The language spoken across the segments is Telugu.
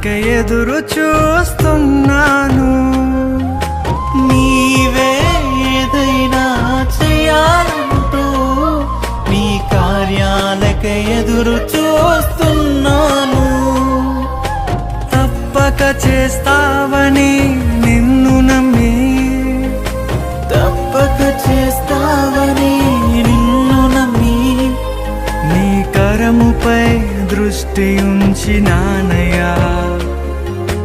ఎదురు చూస్తున్నాను. నీవే ఏదైనా చేయాలంటూ నీ కార్యాలకై ఎదురు చూస్తున్నాను. తప్పక చేస్తావని నిన్ను నమ్మి, తప్పక చేస్తావని నిన్ను నమ్మి నీ కరముపై దృష్టి ఉంచినానయ్యా,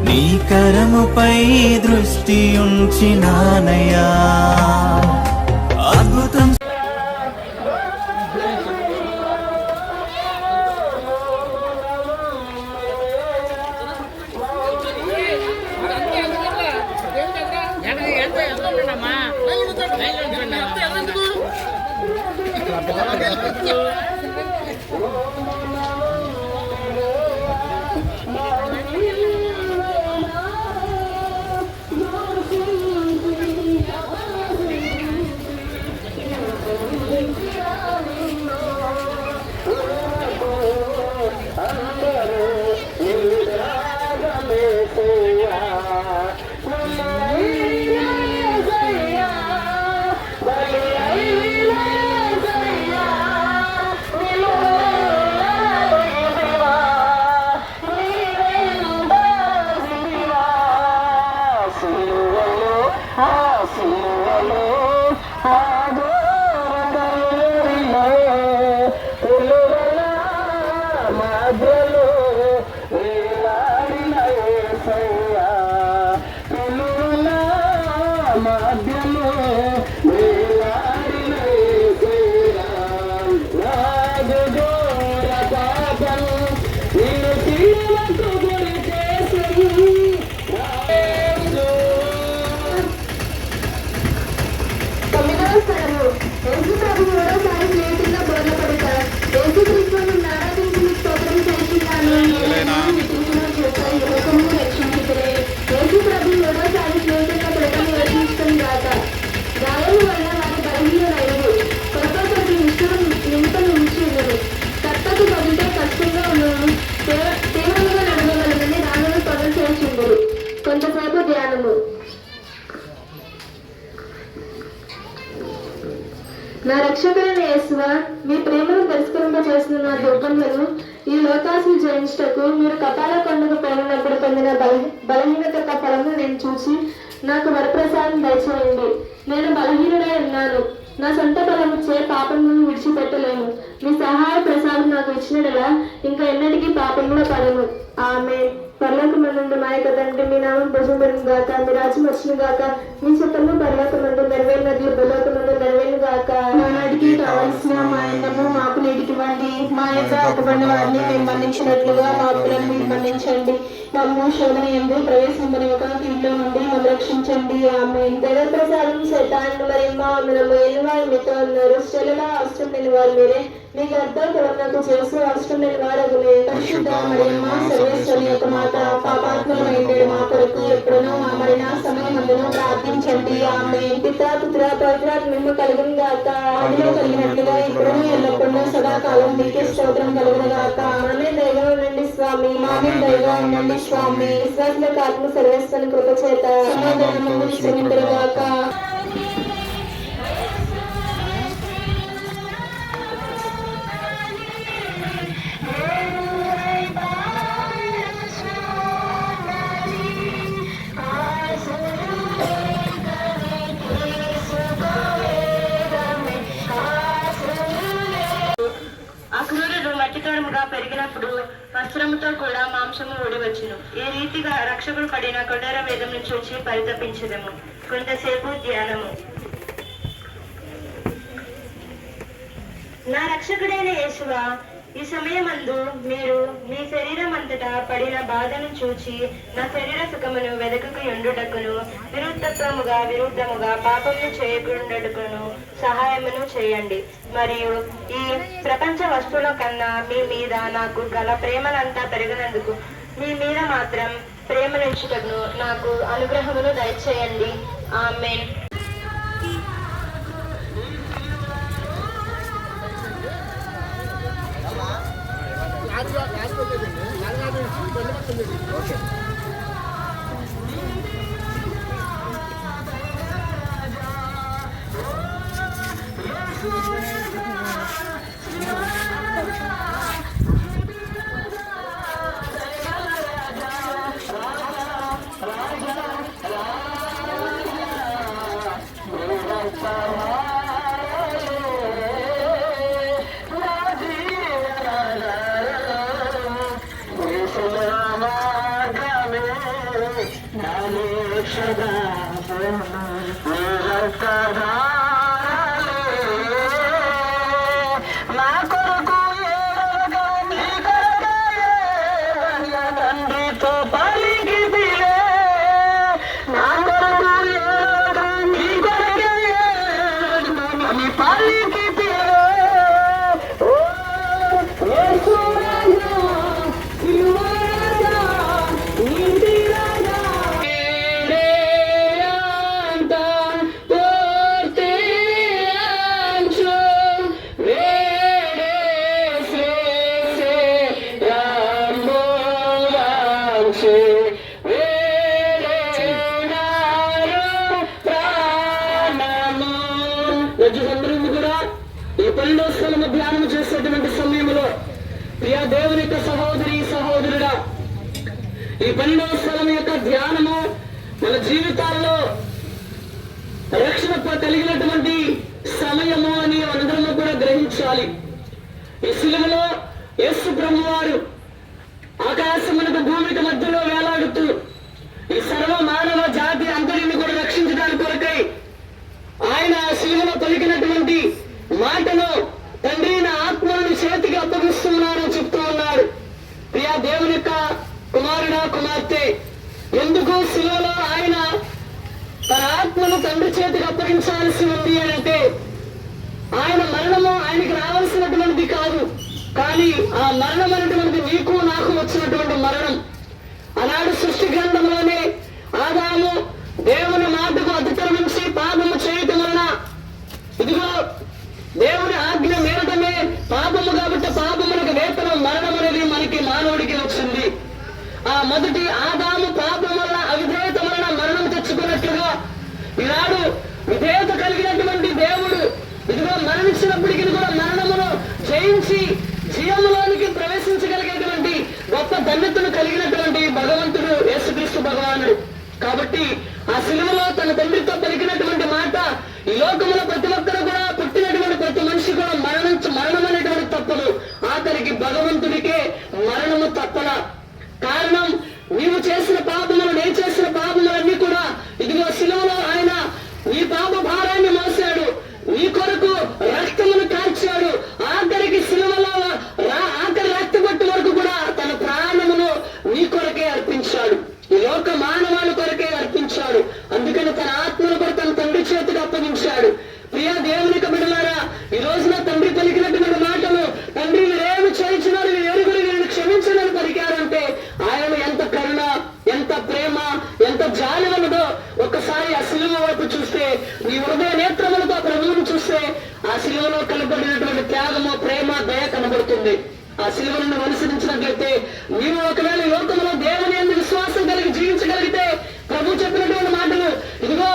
నీ కరముపై దృష్టి ఉంచినానయ్యా. అద్భుతం నా రక్షకుడైన యేసువా, మీ ప్రేమను తిరస్కరింపచేసిన నా దుర్గములను ఈ లోకాసులు జయించుటకు మీరు కపాల కొండకు పోయినప్పుడు పొందిన బలహీనత యొక్క ఫలము నేను చూసి నాకు వరప్రసాదం దయచేయండి. నేను బలహీనుడై ఉన్నాను, నా సొంత బలముచే పాపమును విడిచిపెట్టలేను. మీ సహాయ ప్రసాదం నాకు ఇచ్చినట్లా ఇంకా ఎన్నటికీ పాపంలో పడను. ఆమేన్. పరలోకమందు మా యొక్క తండ్రి, మీ నామం భుజంబరం గాక, మీ రాజ్యం వచ్చును గాక, మీ చిత్తము పరలోకమందు నెరవేరినట్లు భూలోకమందు నెరవేరును గాక. నానాటికి కావలసిన మా అన్నము మాకు నేటికివ్వండి. మా యొక్క అడ్డుపడిన వారిని మేము మన్నించినట్లుగా మా అప్పులను మీరు మన్నించండి. మమ్ము శోధన యందు ప్రవేశింపనివ్వక కీడులో నుండి మమ్మల్ని రక్షించండి. ఆమేన్. దైవ ప్రసాదం శతాన్ మరియు మా ఏలు వారు మీతో ఉన్నారు. స్త్రీలలో అవసరం లేని వారు మీరే, మీ గర్భ ఫలమునకు చేసి అవసరం లేని వారగునే. పరిశుద్ధ మరియమ్మ సర్వేశ్వరి యొక్క మాత, పాపాత్ములమైండే మా కొరకు ఎప్పుడునూ మా మరణ సమయమందును ప్రార్థించండి. ఆమేన్. పితా పుత్ర పవిత్రాత్మ కలుగును గాక, ఆదిలో కలిగినట్లుగా ఇప్పుడును ఎల్లప్పుడూ సదాకాలం మీకే స్తోత్రం కలుగును గాక. ఆమేన్. దయగా ఉండండి స్వామి, ఆమేన్. దయగా ఉండండి స్వామి. విశ్వాసులకు ఆత్మ సర్వేశ్వరుని కృప చేత సమాధానము విశ్రమించును గాక. పెరిగినప్పుడు వస్త్రముతో కూడా మాంసము ఊడివచ్చును. ఈ రీతిగా రక్షకుడు పడిన కొడర వేదమును చూచి పరితపించదము. కొంతసేపు ధ్యానము. నా రక్షకుడైన యేసువా, ఈ సమయమందు మీరు మీ శరీరం అంతటా పడిన బాధను చూచి నా శరీర సుఖమును వెదకకు ఎండుటకును విరుద్ధముగా పాపమును చేయకుండాటకును సహాయమును చేయండి. మరియు ఈ ప్రపంచ వస్తువుల కన్నా మీ మీద నాకు గల ప్రేమనంతా పెరిగినందుకు మీ మీద మాత్రం ప్రేమనించుటకును నాకు అనుగ్రహమును దయచేయండి. ఆమేన్. క్లాస్ నా కొరకు తండ్రితో పలికిదిలే, నా కొరకు నీ కొరకే అని పలికిదిలే. ఓ యేసురాజా, యువరాజా, నీతి రాజా, వేరేంత పూర్తి అంచు, వేరేసే రాంబోలాంచు, వేరేనారు ప్రాణము. అందరూ కూడా ఈ 12వ స్థలము ధ్యానం చేసేటువంటి సమయంలో ప్రియ దేవుని యొక్క సహోదరి సహోదరుడా, ఈ 12వ స్థలం యొక్క ధ్యానము మన జీవితాల్లో రక్షణ కలిగినటువంటి సమయము అని మనందరము కూడా గ్రహించాలి. ఈ సిలువలో యేసు ప్రభువారు ఆకాశమునకు భూమికి మధ్యలో వేలాడుతూ ఈ సర్వ మానవ జాతి అందరిని కూడా రక్షించడానికి కొరకై ఆయన సిలువలో పలికినటువంటి మాటను తండ్రి నా ఆత్మను చేతికి అప్పగిస్తున్నానని చెప్తూ ఉన్నాడు. ప్రియా దేవుని యొక్క కుమారుడా కుమార్తె, ఎందుకు సిలువలో ఆయన తన ఆత్మను తండ్రి చేతికి అప్పగించాల్సి ఉంది అంటే ఆయన మరణము ఆయనకి రావాల్సినటువంటిది కాదు, కానీ ఆ మరణం అనేటువంటిది నీకు నాకు వచ్చినటువంటి మరణం. ఆనాడు సృష్టి గ్రంథంలోనే ఆదాము దేవుని మాటకు అతిక్రమించి పాపము చేయటం వలన ఇదిగో దేవుని ఆజ్ఞ మేరటమే పాపము, కాబట్టి పాపములకు వేతనం మరణం అనేది మనకి మానవుడికి వచ్చింది. ఆ మొదటి ఆదాము పాపం వల్ల అవిధేయత వలన మరణం తెచ్చుకున్నట్లుగా ఈనాడు విధేయత కలిగినటువంటి దేవుడు ఇదిగో మరణించినప్పటికీ కూడా మరణమును జయించి జీవములోనికి ప్రవేశించగలిగేటువంటి గొప్ప ధన్యతను కలిగినటువంటి భగవంతుడు యేసుక్రీస్తు భగవానుడు. కాబట్టి ఆ సిలువలో తన తండ్రితో పలికినటువంటి మాట ఈ లోకములో ప్రతి ఒక్కరు కూడా పుట్టినటువంటి ప్రతి మనిషి కూడా మరణం అనేటువంటి తప్పదు, ఆఖరికి భగవంతుడికే మరణము తప్పల. కారణం నీవు చేసిన పాపములు, నేను చేసిన పాపములన్నీ కూడా ఇదిగో సిలువలో ఆయన నీ పాప భారాన్ని మోసాడు, నీ కొరకు రక్తమును కార్చాడు, ఆఖరికి సిలువలో ఆఖరి రక్తపట్టు వరకు కూడా తన ప్రాణమును నీ కొరకే అర్పించాడు, ఈ లోక మానవాళి కొరకే అర్పించాడు. అందుకని తన ఆత్మను కూడా తన తండ్రి చేతికి అప్పగించాడు. ప్రియా దేవుని యొక్క బిడ్డలారా, ఈ రోజున తండ్రి పలికినటువంటి మాటలు, తండ్రి మీరేమి చేయించినారు, మీరు ఎరుగురు, వీరిని క్షమించనని పలికారంటే ఆయన ఎంత కరుణ, ఎంత ప్రేమ, ఎంత జాలి ఉన్నదో ఒక్కసారి ఆ సిలువ వైపు చూస్తే, నీ హృదయ నేత్రములతో ప్రభువును చూస్తే ఆ సిలువలో కనబడినటువంటి త్యాగము, ప్రేమ, దయ కనబడుతుంది. ఆ సిలువను అనుసరించినట్లయితే నీవు ఒకవేళ ఈ లోకంలో దేవుని యందు విశ్వాసం కలిగి జీవించగలిగితే ప్రభు చెప్పినటువంటి మాటలు, ఇదిగో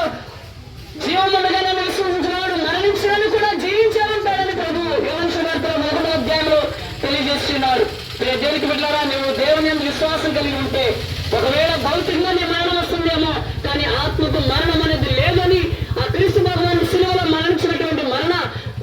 జీవం ఉండగానే విశ్వసించినవాడు మరణించడాన్ని కూడా జీవించాలంటాడని ప్రభు యోహాను సువార్తలో 1వ అధ్యాయంలో తెలియజేస్తున్నాడు. దేవునికి బిడ్డలారా, నువ్వు దేవుని యందు విశ్వాసం కలిగి ఉంటే ఒకవేళ భౌతికంగా నీ మరణం వస్తుందేమో, కానీ ఆత్మకు మరణం అనేది లేదని ఆ క్రీస్తు భగవాను సిలువలో మరణించినటువంటి మరణ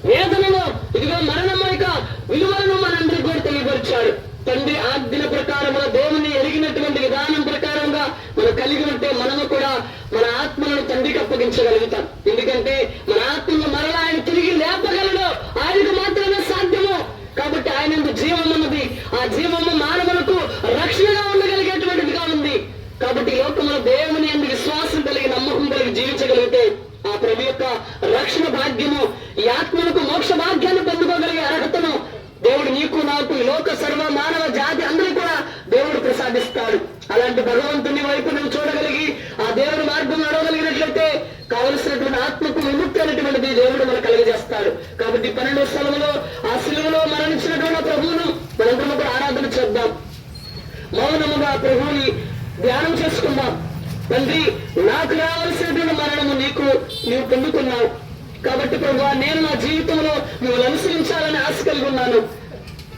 వేదనలో ఇదిగో మరణం యొక్క విలువలను మనందరికీ కూడా తెలియపరిచాడు. తండ్రి ఆజ్ఞ ప్రకారముగా దేవుని ఎరిగినటువంటి విధానం ప్రకారంగా మనం కలిగి ఉంటే మనము కూడా మన ఆత్మలను తండ్రికి అప్పగించగలుగుతాం. ఎందుకంటే మన ఆత్మను మరలా ఆయన తిరిగి లేపగలడు, ఆయనకు మాత్రమే సాధ్యము. కాబట్టి ఆయన జీవం ఉన్నది, ఆ జీవము మానవులకు రక్షణగా ఉండగలిగేటువంటిదిగా ఉంది. కాబట్టి ఈ లోకంలో దేవుని యందు విశ్వాసం కలిగి నమ్మకం కలిగి జీవించగలిగితే ఆ ప్రభు యొక్క రక్షణ భాగ్యము, ఈ ఆత్మలకు మోక్ష భాగ్యాన్ని పొందుకోగలిగే అర్హతను దేవుడు నీకు నాకు ఈ లోక సర్వ మానవ జాతి అందరూ కూడా దేవుడు ప్రసాదిస్తాడు. అలాంటి భగవంతుని వైపు నువ్వు చూడగలిగి ఆ దేవుని మార్గం నడవగలిగినట్లయితే కావలసినటువంటి ఆత్మకు విముక్తి అనేటువంటిది దేవుడు మనకు కలిగజేస్తాడు. కాబట్టి 12వ స్థలంలో ఆ సిలువలో మరణించినటువంటి ప్రభువును మనందరం కూడా ఆరాధన చేద్దాం. మౌనముగా కూడా ప్రభువుని ధ్యానం చేసుకుందాం. తండ్రి, నాకు రావాల్సినటువంటి మరణము నీవు పొందుకున్నావు కాబట్టి ప్రభువా, నేను నా జీవితంలో నువ్వు అనుసరించాలని ఆశ కలిగి ఉన్నాను.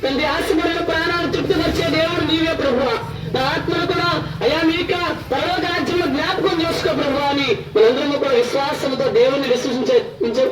తండ్రి, ఆశపడిన ప్రాణాలు తృప్తిపరిచే దేవుడు నీవే ప్రభువా. నా ఆత్మను కూడా అయా మీక పరలోక రాజ్యంలో జ్ఞాపకం చేసుకో ప్రభువా అని మనందరం కూడా విశ్వాసంతో దేవుణ్ణి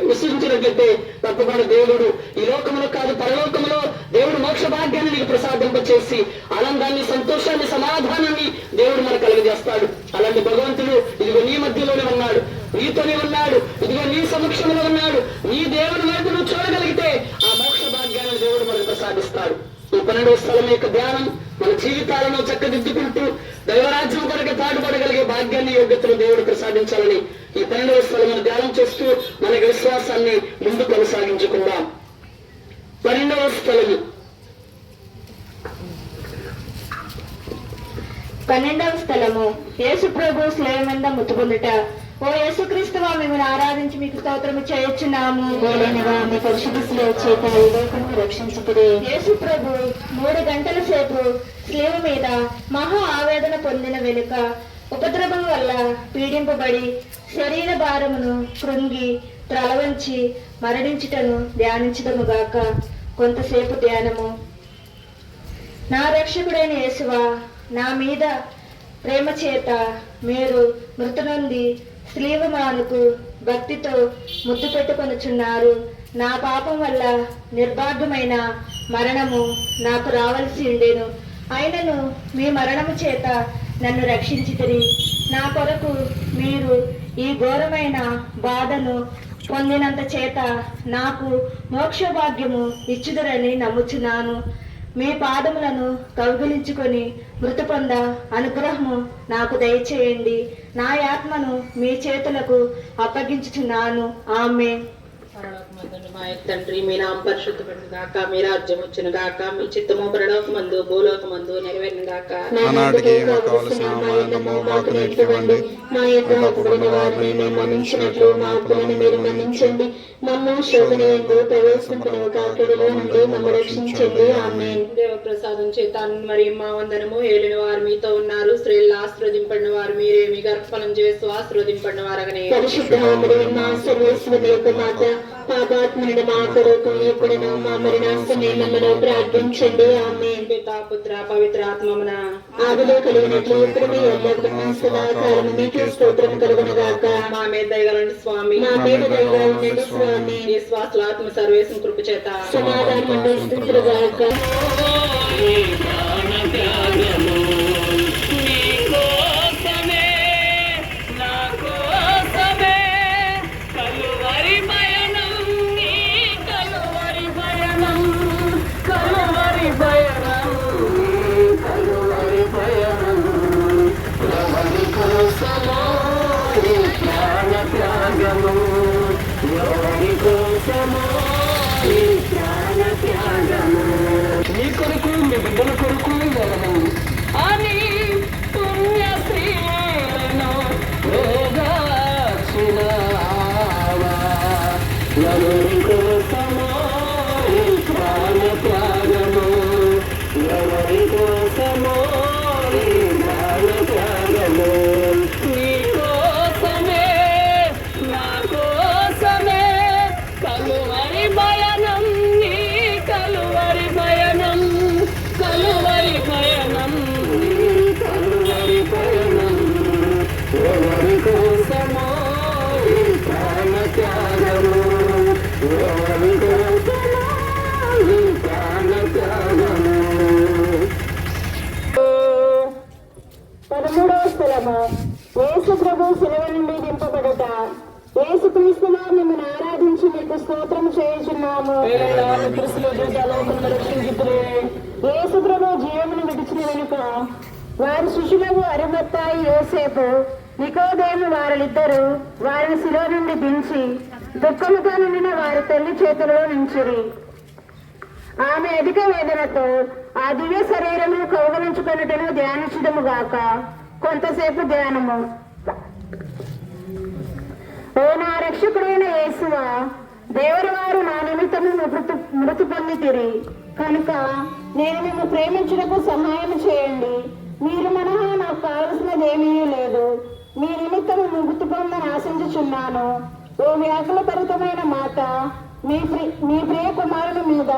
విశ్వసించినట్లయితే తప్పకుండా దేవుడు ఈ లోకంలో కాదు పరలోకంలో దేవుడు మోక్ష భాగ్యాన్ని నీకు ప్రసాదింపచేసి ఆనందాన్ని, సంతోషాన్ని, సమాధానాన్ని దేవుడు మనకు కలుగజేస్తాడు. అలాంటి భగవంతుడు ఇదిగో నీ మధ్యలోనే ఉన్నాడు, నీతోనే ఉన్నాడు, ఇదిగో నీ సమక్షంలో ఉన్నాడు. నీ దేవుని వైపు నువ్వు చూడగలిగితే ఆ మోక్ష భాగ్యాన్ని దేవుడు మనకు ప్రసాదిస్తాడు. ఈ 12వ స్థలం యొక్క ధ్యానం మన జీవితాలను చక్కదిద్దుకుంటూ దైవరాజ్యం కొరకు పాటుపడగలిగే భాగ్యాన్ని, యోగ్యతను దేవుడు ప్రసాదించాలని ఈ 12వ స్థలం ధ్యానం చేస్తూ మనకి విశ్వాసాన్ని ముందు కొనసాగించుకుందాం. 12వ స్థలము 12వ స్థలము యేసు ప్రభు శిలువ మీద మృతిపొందుట. ఓ యేసుక్రీస్తువా, మిమ్మల్ని ఆరాధించి మీకు స్తోత్రము చేయుచున్నాము. మీ పరిశుద్ధ శిలువ చేత ఈ లోకమును రక్షించుటకు యేసు ప్రభు 3 గంటల సేపు శిలువ మీద మహా ఆవేదన పొందిన వెనుక ఉపద్రవం వల్ల పీడింపబడి శరీర భారమును కృంగి త్రలవంచి మరణించుటను ధ్యానించదముగాక. కొంతసేపు ధ్యానము. నా రక్షకుడైన యేసువా, నా మీద ప్రేమ చేత మీరు మృతి నొంది శిలువ మానుకు భక్తితో ముద్దు పెట్టుకొనుచున్నారు. నా పాపం వల్ల నిర్భాగ్యమైన మరణము నాకు రావలసి ఉండేను. అయినను మీ మరణము చేత నన్ను రక్షించితిరి. నా కొరకు మీరు ఈ ఘోరమైన బాధను పొందినంత చేత నాకు మోక్ష భాగ్యము ఇచ్చుదురని నమ్ముచున్నాను. మీ పాదములను కౌగిలించుకొని మృతి పొంద అనుగ్రహము నాకు దయచేయండి. నా ఆత్మను మీ చేతులకు అప్పగించుచున్నాను. ఆమేన్. మా తండ్రి, మీ నామం పరిశుద్ధపడును గాక, మీ రాజ్యం వచ్చును గాక, మీ చిత్తము పరలోకమందు భూలోకమందు నెరవేరును గాక. నానాటికి మాకు కావలసిన ఆహారము మాకు నేర్పివ్వండి, మా యొక్క అప్పుడైన వారిని మేము మన్నించినట్లు మా అప్పులను మీరు మన్నించండి. మమ్మల్ని శోధనయందు ప్రవేశింపనివ్వక కీడులో నుండి మమ్మల్ని రక్షించండి. ఆమేన్. దేవప్రసాదం చేత మరి మా వందనము. ఏలిన వారు మీతో ఉన్నారు, స్త్రీలు ఆశీర్వదింపడిన వారు మీరే, మీ గర్భఫలం చేస్తూ ఆశీర్వదింపడిన వారగనే. పరిశుద్ధ మా సర్వేశ్వరి యొక్క మాత, పాపాత్ముని మా కొరకు ఎప్పుడైనా మా మరణ సమయంలో ప్రార్థించండి. ఆమేన్. పితా పుత్ర పవిత్ర ఆత్మమున ఆదిలో కలిగినట్లు ఇప్పుడు మీ ఎల్లప్పుడూ సదాకాలము మీకే స్తోత్రం కలుగును గాక. మా మీద దయగలండి స్వామి, మా మీద దయగా ఉండండి స్వామి. విశ్వాసుల ఆత్మ సర్వేశ్వరం కృప చేత సమాధానం స్థితులు గాక. మీ కొరకు, మీ బిడ్డల కొరకు అని పుణ్యశ్రీలను ఎవరి కోసమో ప్రాణ త్యాగము, ఎవరి కోసమో ప్రాణ త్యాగము. నీ కోసమే, నా కోసమే కలువరి భయనం, నీ కలువరి భయనం, కలువరి భయనం, కలువరి భయనం. ఎవరి కోసమో ప్రాణ త్యాగము, ఎవరి కోసమో ప్రాణ త్యాగము. 13వ స్థలము యేసు ప్రభు శిలువ నుండి దింపబడుట. యేసు క్రీస్తు మిమ్మల్ని ఆరాధించి మీకు స్తోత్రం చేయుచున్నాము. యేసు ప్రభు జీవమును విడిచిన వెనుక వారి శిష్యులకు అరిమత్తాయి, యోసేపు, నికోదేము వారిద్దరూ వారిని శిలువ నుండి దించి దుఃఖముతో నిండిన వారి తల్లి చేతులలో నుంచిరి. ఆమె అధిక వేదనతో ఆ దివ్య శరీరము కౌగలించుకొనుటను ధ్యానించడము గాక. కొంతసేపు ధ్యానము. ఓ నా రక్షకుడైన యేసువా, దేవుని వారు నా నిమిత్తము మృతి పొందితిరి కనుక నేను మిమ్ము ప్రేమించుటకు సహాయం చేయండి. మీరు మనహా నాకు కావలసినది ఏమీ లేదు. మీ నిమిత్తము ముక్తి పొందని ఆశించుచున్నాను. ఓ వ్యాకులభరితమైన మాత, మీ ప్రియ కుమారుని మీద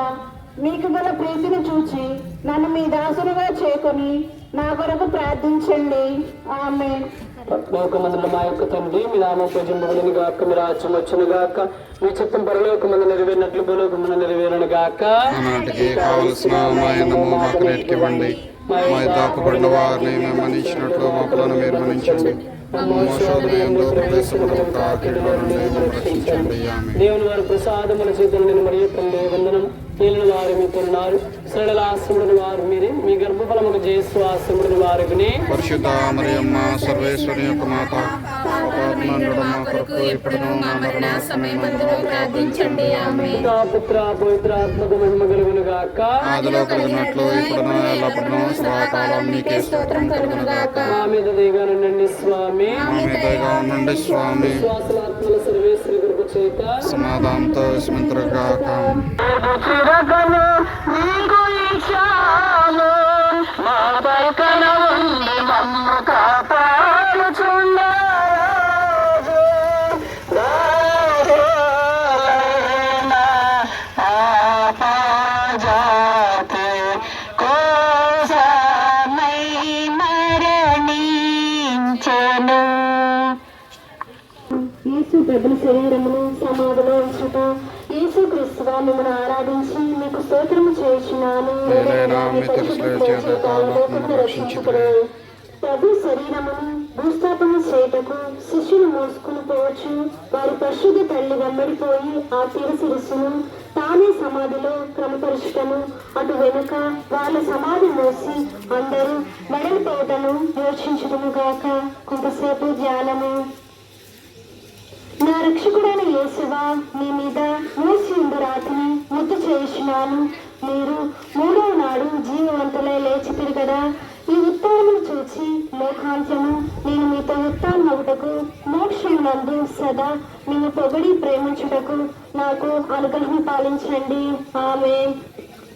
మీకు గల ప్రీతిని చూచి నన్ను మీ దాసునిగా చేకొని నా కొరకు ప్రార్థించండి. ఆమేన్. పరలోకమందున మా యొక్క తండ్రి, మీ నామం పూజింపబడును గాక, మీ రాజ్యం వచ్చును గాక, మీ చిత్తం పరలోకమందు నెరవేరినట్లు భూలోకమందు నెరవేరును గాక. నాటికి కావలసిన మాయనము మాకు నేర్కివ్వండి. మా దాపబడిన వారిని మేము మన్నించినట్లు మా అప్పులను మీరు మన్నించండి. శోధనయందు ప్రవేశములకు కీడులో నుండి మమ్మల్ని రక్షించండి. ఆమేన్. దేవుని వారి ప్రసాదముల చేతులు నేను మరియు తల్లి వందనం. ఏలిన వారు మీతో ఉన్నారు, సరళ ఆశ్రముడిని వారు మీరే, మీ గర్భఫలముకు జయస్సు ఆశ్రముడిని వారికి. పరిశుద్ధ మరియమ్మ సర్వేశ్వరి యొక్క మాత, పాపాత్మనుడు మా కొరకు ఇప్పుడును మా మరణ సమయమందును ప్రార్థించండి. ఆమేన్. పితా పుత్ర పవిత్రాత్మక మహిమ కలుగును గాక. ఆదిలో కలిగినట్లు ఇప్పుడును ఎల్లప్పుడూ సదాకాలం నీకే స్తోత్రం కలుగును గాక. మా మీద దయగా ఉండండి స్వామి. మా మీద దయగా ఉండండి స్వామి. విశ్వాసులాత్మల సర్వేశ్వరి కృప చేత సమాధానంతో స్మింతురుగాక. యేసు ప్రభుని శరీరమును సమాధిలో ఉంచుట, యేసు క్రీస్తుగా మిమ్మల్ని ఆరాధించి మీకు స్తోత్రము చేయుచున్నాను. ప్రభు శరీరమును భూస్థాపన చేయుటకు శిష్యులు మోసుకుని పోవచ్చు. వారి పరిశుద్ధ తల్లి వెంబడిపోయి ఆ శిరస్సును తానే సమాధిలో క్రమపరుచుటను, అటు వెనుక వాళ్ళ సమాధి మోసి అందరూ వెడలిపోవటను యోచించుటము గాక. కొంతసేపు ధ్యానము. నా రక్షకుడైన యేసువా, మీ మీద మూసి ఉండు రాతిని ముద్దు చేయుచున్నాను. మీరు మూడవ నాడు జీవవంతులై లేచితిరి కదా. ఈ ఉత్తానమును చూచి లోకాంత్యము నేను మీతో ఉత్తానమగుటకు మోక్షమునందు సదా నిన్ను పొగడి ప్రేమించుటకు నాకు అనుగ్రహం పాలించండి. ఆమేన్.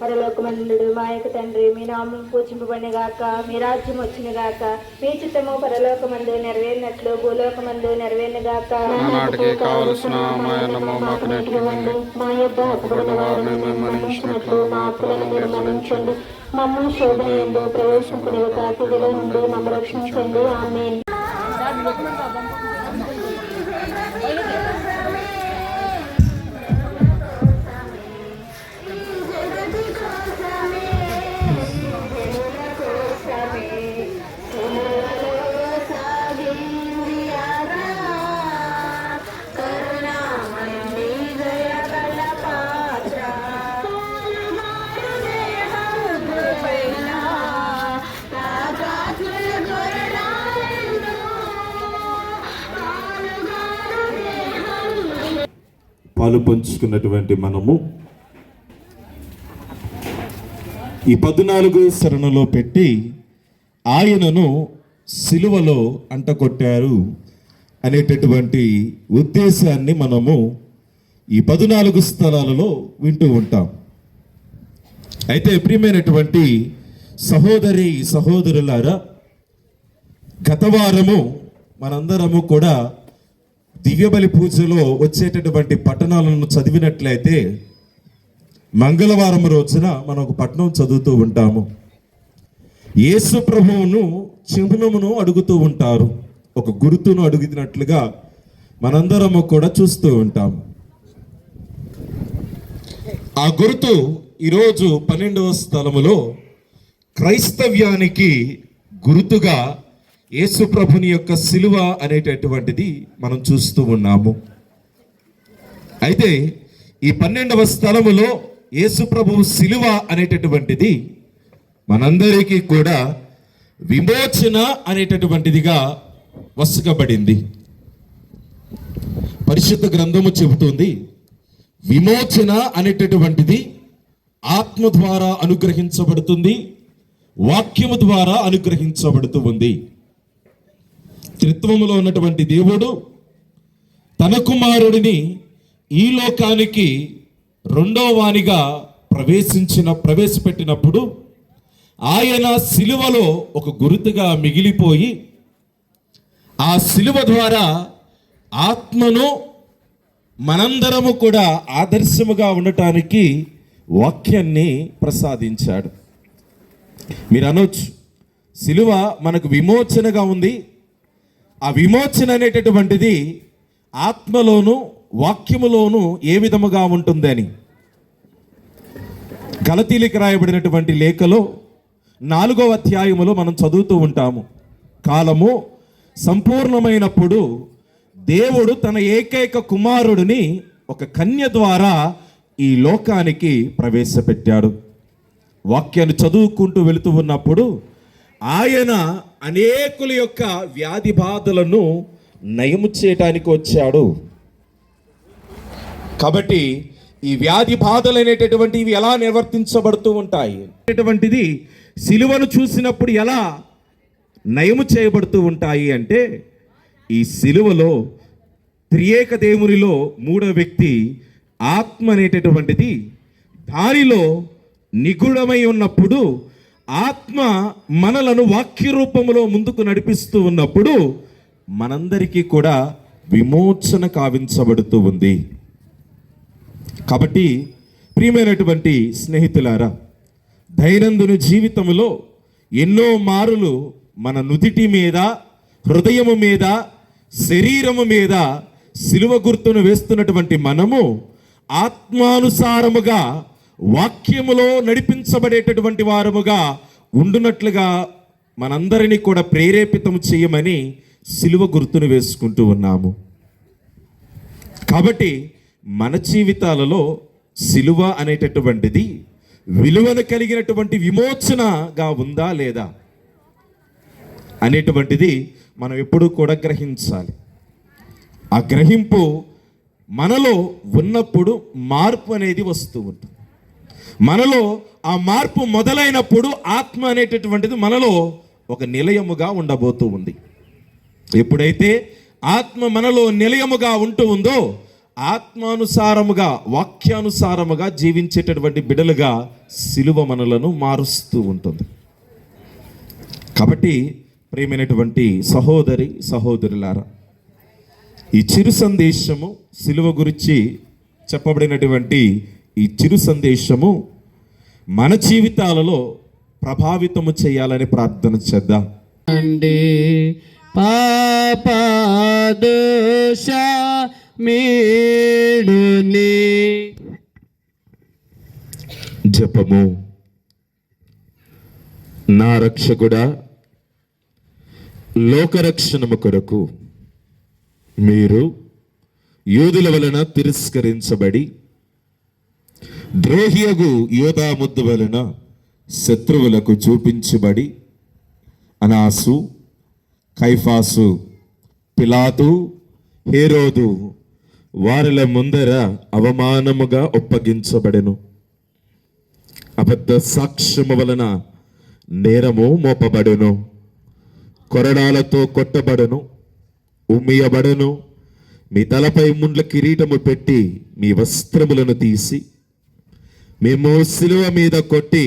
పరలోకమందుడు మా యొక్క తండ్రి, మీ నామం పూజింపబడిన గాక, మీ రాజ్యం వచ్చిన గాక, మీ చిత్తము పరలోకమందు నెరవేరినట్లు భూలోకమందు నెరవేరిన గాక. నాటికి కావలసిన మాయనము మాకు నేర్కివ్వండి. మా యొక్క అప్పుడున్న వారిని మేము మన్నించినట్లు మా అప్పులను మీరు మన్నించండి. మమ్మ శోధనయందు ప్రవేశింపనివ్వక కీడులో నుండి మమ్మల్ని రక్షించండి. ఆమేన్. పాలు పంచుకున్నటువంటి మనము ఈ 14 శరణలో పెట్టి ఆయనను సిలువలో అంటకొట్టారు అనేటటువంటి ఉద్దేశాన్ని మనము ఈ 14 స్థలాలలో వింటూ ఉంటాం. అయితే ప్రియమైనటువంటి సహోదరి సహోదరులారా, గత వారము మనందరము కూడా దివ్యబలి పూజలో వచ్చేటటువంటి పట్టణాలను చదివినట్లయితే మంగళవారం రోజున మనం ఒక పట్టణం చదువుతూ ఉంటాము. యేసు ప్రభువును చిహ్నమును అడుగుతూ ఉంటారు, ఒక గుర్తును అడుగుతున్నట్లుగా మనందరము కూడా చూస్తూ ఉంటాం. ఆ గుర్తు ఈరోజు 12వ స్థలములో క్రైస్తవ్యానికి గుర్తుగా యేసు ప్రభుని యొక్క సిలువ అనేటటువంటిది మనం చూస్తూ ఉన్నాము. అయితే ఈ 12వ స్థలములో యేసు ప్రభువు సిలువ అనేటటువంటిది మనందరికీ కూడా విమోచన అనేటటువంటిదిగా వసకబడింది. పరిశుద్ధ గ్రంథము చెబుతుంది, విమోచన అనేటటువంటిది ఆత్మ ద్వారా అనుగ్రహించబడుతుంది, వాక్యము ద్వారా అనుగ్రహించబడుతూ ఉంది. త్రిత్వములో ఉన్నటువంటి దేవుడు తన కుమారుడిని ఈ లోకానికి రెండో వానిగా ప్రవేశపెట్టినప్పుడు ఆయన సిలువలో ఒక గుర్తుగా మిగిలిపోయి ఆ సిలువ ద్వారా ఆత్మను మనందరము కూడా ఆదర్శముగా ఉండటానికి వాక్యాన్ని ప్రసాదించాడు. మీరు అనొచ్చు, సిలువ మనకు విమోచనగా ఉంది. ఆ విమోచన అనేటటువంటిది ఆత్మలోను వాక్యములోను ఏ విధముగా ఉంటుందని గలతీలకు రాయబడినటువంటి లేఖలో 4వ అధ్యాయములో మనం చదువుతూ ఉంటాము. కాలము సంపూర్ణమైనప్పుడు దేవుడు తన ఏకైక కుమారుడిని ఒక కన్య ద్వారా ఈ లోకానికి ప్రవేశపెట్టాడు. వాక్యాన్ని చదువుకుంటూ వెళుతూ ఉన్నప్పుడు ఆయన అనేకుల యొక్క వ్యాధి బాధలను నయము చేయటానికి వచ్చాడు. కాబట్టి ఈ వ్యాధి బాధలు అనేటటువంటివి ఎలా నిర్వర్తించబడుతూ ఉంటాయి అనేటటువంటిది సిలువను చూసినప్పుడు ఎలా నయము చేయబడుతూ ఉంటాయి అంటే, ఈ సిలువలో త్రియేక దేవునిలో 3వ వ్యక్తి ఆత్మ అనేటటువంటిది దానిలో నిగూఢమై ఉన్నప్పుడు ఆత్మ మనలను వాక్య రూపములో ముందుకు నడిపిస్తూ ఉన్నప్పుడు మనందరికీ కూడా విమోచన కావించబడుతూ ఉంది. కాబట్టి ప్రియమైనటువంటి స్నేహితులారా, దైనందిన జీవితంలో ఎన్నో మారులు మన నుదిటి మీద, హృదయము మీద, శరీరము మీద సిలువ గుర్తును వేస్తున్నటువంటి మనము ఆత్మానుసారముగా వాక్యములో నడిపించబడేటటువంటి వారముగా ఉండునట్లుగా మనందరినీ కూడా ప్రేరేపితం చేయమని సిలువ గుర్తును వేసుకుంటూ ఉన్నాము. కాబట్టి మన జీవితాలలో సిలువ అనేటటువంటిది విలువను కలిగినటువంటి విమోచనగా ఉందా లేదా అనేటువంటిది మనం ఎప్పుడూ కూడా గ్రహించాలి. ఆ గ్రహింపు మనలో ఉన్నప్పుడు మార్పు అనేది వస్తూ ఉంటుంది. మనలో ఆ మార్పు మొదలైనప్పుడు ఆత్మ అనేటటువంటిది మనలో ఒక నిలయముగా ఉండబోతూ ఉంది. ఎప్పుడైతే ఆత్మ మనలో నిలయముగా ఉంటూ ఉందో ఆత్మానుసారముగా వాక్యానుసారముగా జీవించేటటువంటి బిడలుగా సిలువ మనలను మారుస్తూ ఉంటుంది. కాబట్టి ప్రియమైనటువంటి సహోదరి సహోదరులారా, ఈ చిరు సందేశము సిలువ గురించి చెప్పబడినటువంటి ఈ చిరు సందేశము మన జీవితాలలో ప్రభావితము చేయాలని ప్రార్థన చేద్దాం. పాపదోష మేడుని జపము. నా రక్షకుడా, లోకరక్షణము కొరకు మీరు యూదుల వలన తిరస్కరించబడి ద్రోహియగు యోధాముద్దు వలన శత్రువులకు చూపించబడి అనాసు, కైఫాసు, పిలాతు, హేరోదు వారిల ముందర అవమానముగా ఒప్పగించబడెను. అబద్ధ సాక్ష్యము వలన నేరము మోపబడెను. కొరడాలతో కొట్టబడను, ఉమ్మియబడను. మీ తలపై ముండ్ల కిరీటము పెట్టి మీ వస్త్రములను తీసి మేము సిలువ మీద కొట్టి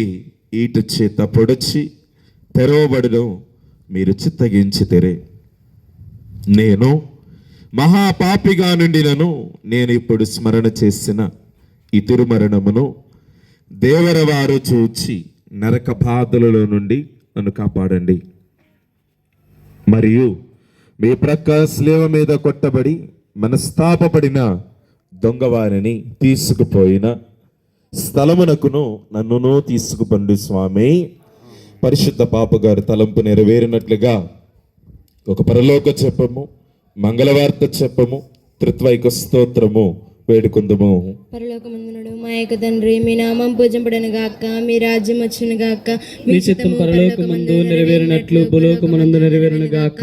ఈటు చేత పొడిచి తెరవబడను మీరు చిత్తగించితిరే. నేను మహాపాపిగా నుండినను నేను ఇప్పుడు స్మరణ చేసిన ఈ తిరుమరణమును దేవరవారు చూచి నరక బాధలలో నుండి నన్ను కాపాడండి. మరియు మీ ప్రక్క శిలువ మీద కొట్టబడి మనస్తాపపడిన దొంగవారిని తీసుకుపోయిన స్థలమునకును నన్నును తీసుకుపండి స్వామి. పరిశుద్ధ పాపగారి తలంపు నెరవేరినట్లుగా ఒక పరలోక చెప్పము, మంగళవార్త చెప్పము, త్రిత్వైక స్తోత్రము వేడుకుందుము. పరలోకమందునుడు మా యొక్క తండ్రి, మీ నామం పూజింపబడును గాక, మీ రాజ్యం వచ్చును గాక, మీ చిత్తం పరలోకమందు నెరవేరినట్లు భూలోకమందు నెరవేరును గాక.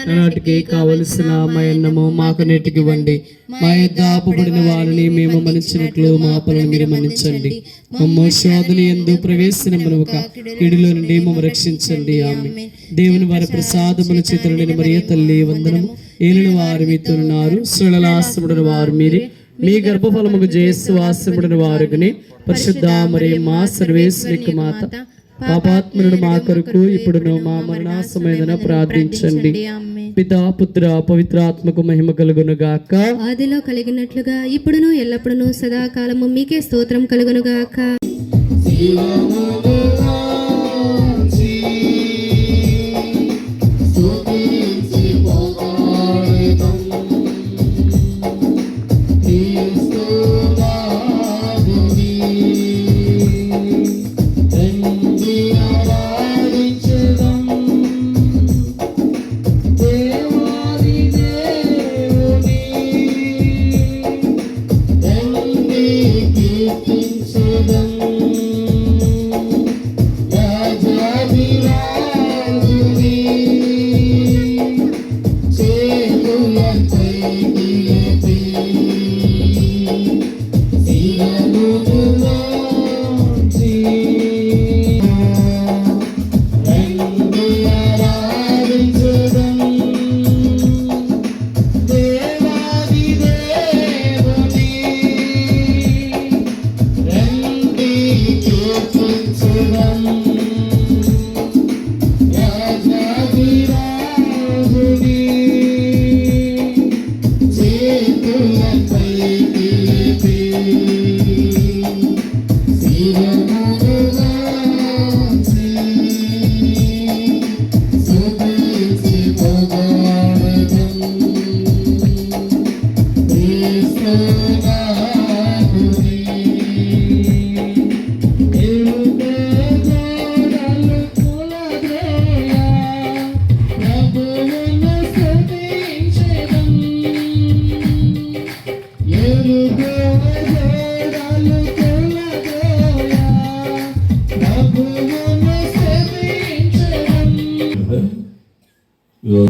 నాటికి కావలసిన మా అన్నము మాకు నేటికి ఇవ్వండి. మా యొద్ద అప్పుబడిన వారిని మేము మన్నించినట్లు మా అప్పులను మీరు మన్నించండి. మమ్మ శోధన యందు ప్రవేశింపనివ్వక కీడులో నుండి మమ్మ రక్షించండి. ఆమేన్. దేవుని వారి ప్రసాదముల చేతులు నేను మరియ తల్లి వందనము. ఏలిన వారు మీతో ఉన్నారు, స్త్రీలలో వారు మీరే. మీ గర్భఫలముకు జేసు ఆశ్రముడిన వారుని పరిశుద్ధ మరి మా సర్వేశ్వరికి మాత పాపాత్ములను మా కొరకు ఇప్పుడును మా మరణాసమైనను ప్రార్థించండి. పితా పుత్ర పవిత్రాత్మకు మహిమ కలుగును గాక. ఆదిలో కలిగినట్లుగా ఇప్పుడును ఎల్లప్పుడును సదాకాలము మీకే స్తోత్రం కలుగును గాక. ఈ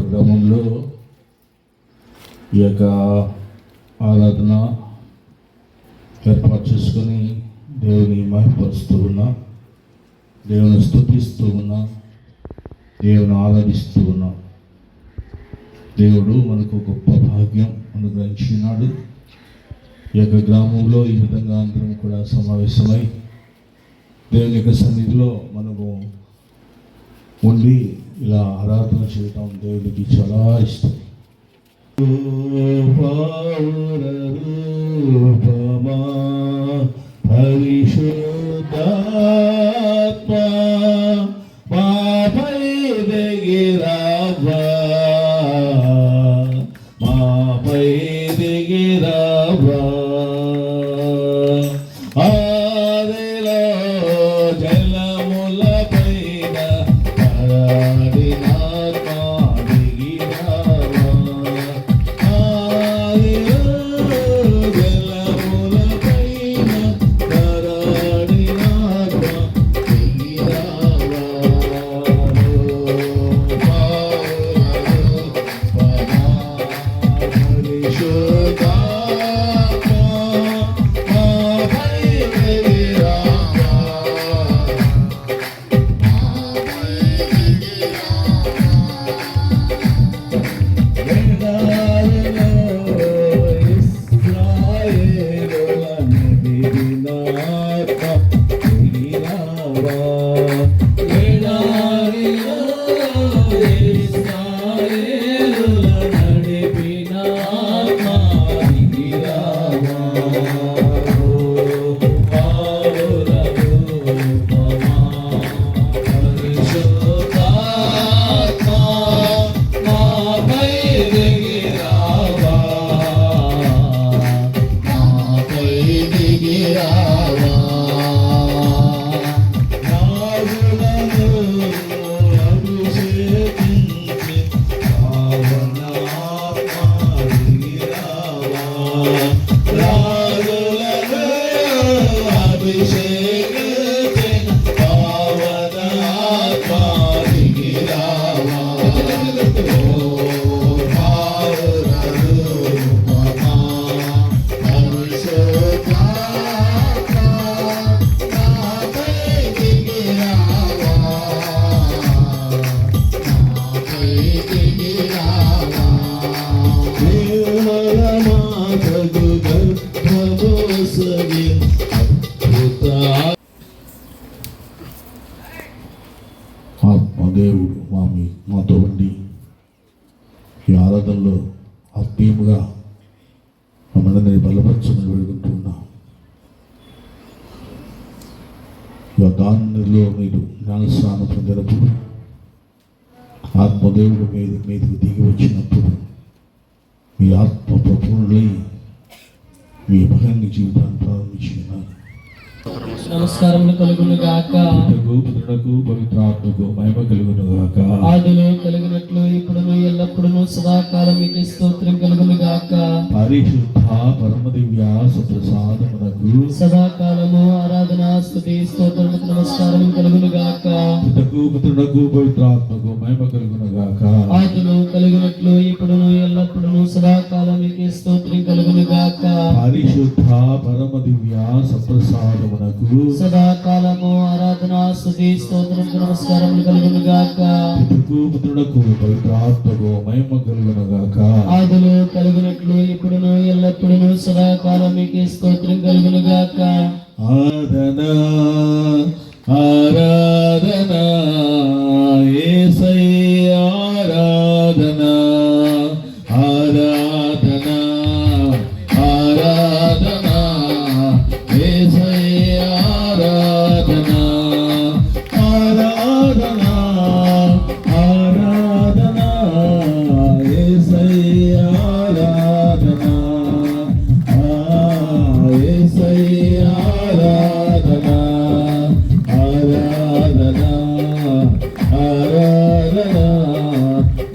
క్రమంలో ఈ యొక్క ఆరాధన ఏర్పాటు చేసుకొని దేవుని మహిమపరుస్తూ ఉన్నా, దేవుని స్తుతిస్తూ ఉన్నా, దేవుని ఆరాధిస్తూ ఉన్నా. దేవుడు మనకు గొప్ప భాగ్యం అనుగ్రహించినాడు. ఈ యొక్క గ్రామంలో ఈ విధంగా అందరం కూడా సమావేశమై దేవుని యొక్క సన్నిధిలో మనము ఉండి ఇలా ఆరాధన చేయటం దేవునికి చాలా ఇష్టం. రూపమా పరిశుద్ధాత్మా మాపై దిగిరావా, మాపై దిగిరావా. ఆదిలో జలముల పైన పరాడినాత్మా దిగిరావా. ఆదిలో జలముల పైన పరాడినాత్మా దేవుడు మాతో ఉండి ఈ ఆరాధనలో ఆత్మీయముగా మమ్మల్ని బలపరచమని వేడుకుంటున్నాం. దానిలో మీరు జ్ఞానస్నానం పొందినప్పుడు ఆత్మదేవుడు మీదకి దిగి వచ్చినప్పుడు మీ ఆత్మ ప్రపూర్ణులై మీ మహాన్ని జీవితాన్ని ప్రారంభించుకున్నారు. నమస్కారములు కలుగును గాక. పుత్రుడకు పవిత్రాత్మకు మహిమ కలుగును గాక. ఆదిలో కలిగినట్లు ఇప్పుడును ఎల్లప్పుడును సదాకాలం మీకు స్తోత్రం కలుగును గాక. పరిశుద్ధ పరమ దివ్య సప్రసాదమునకు సదాకాలము ఆరాధన స్తుతి స్తోత్రము నమస్కారం కలుగును గాక. పుత్రుడకు పవిత్రాత్మకు మహిమ కలుగును గాక. ఆదిలో కలిగినట్లు ఇప్పుడును ఎల్లప్పుడును సదాకాలం మీకు స్తోత్రం కలుగును గాక. పరిశుద్ధ పరమ దివ్య సప్రసాదమునకు సదాకాలము ఆరాధన స్తుతి స్తోత్రం నమస్కారం కలుగును గాక. పుత్రుడకు పవిత్రాత్మకు మహిమ కలుగును గాక. ఆదిలో కలిగినట్లు ఇప్పుడును ఎల్లప్పుడును సదాకాలం మీకు స్తోత్రం కలుగును గాక. ఆరాధన ఆరాధన యేసయ్య ఆరాధన ఆరాధన ఆరాధన యేసయ్య ఆరాధన ఆరాధన ఆరాధన యేసయ్య ఆరాధన యేసయ్య ఆరాధన ఆరాధన ఆరాధన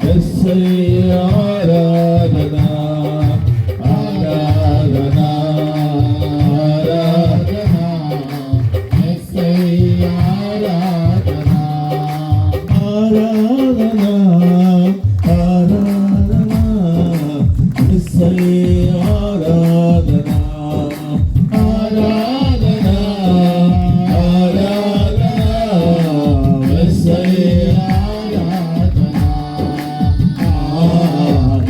యేసయ్య ఆరాధన ఆరాధన ఆరాధన యేసయ్య ఆరాధన ఆరాధన ఆరాధన యేసయ్య ఆరాధన ఆరాధన ఆరాధన యేసయ్య ఆరాధన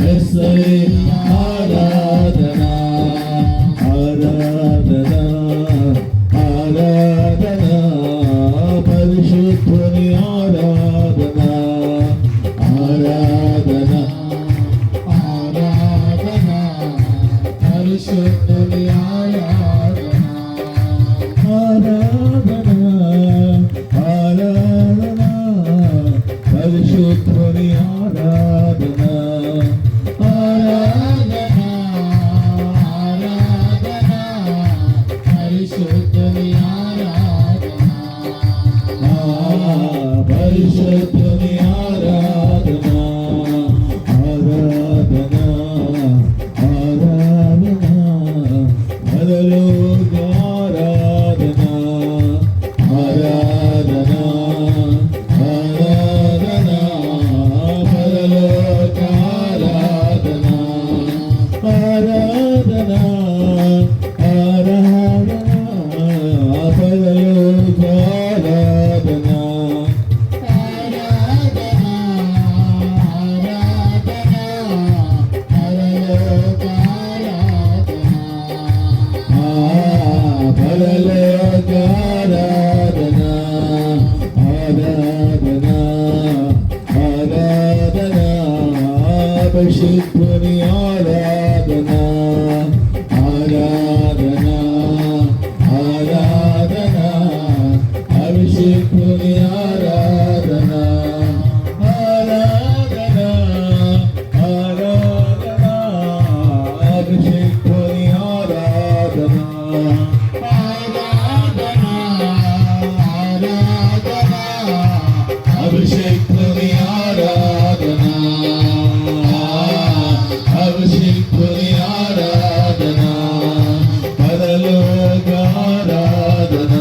యేసయ్య ఆరాధన ఆరాధన ఆరాధన పరిశుద్ధుని ఆరాధన ఆరాధన ఆరాధన పరిశుద్ధుని ఆరాధన ఆరాధన ఆరాధన పరిశుద్ధుని ఆరాధన ఆరాధన ఆరాధన పరిశుద్ధుని ఆరాధన పరిశుద్ధుని ఆరాధన ఆరాధన ఆరాధన పరలోక ఆరాధన ఆరాధన ఆరాధన పరలోక ఆరాధన ఆరాధన ఆరాధన పరలోక ఆరాధన ఆరాధన ఆరాధన పరలోక ఆరాధన పరలోక ఆరాధన ఆరాధన ఆరాధన పరిశుద్ధుని ఆరాధన ఆరాధన ఆరాధన పరిశుద్ధుని ఆరాధన ఆరాధన ఆరాధన పరిశుద్ధుని ఆరాధన ఆరాధన ఆరాధన అభిషేకుని ఆరాధన అభిషేకుని ఆరాధన పరలోక ఆరాధన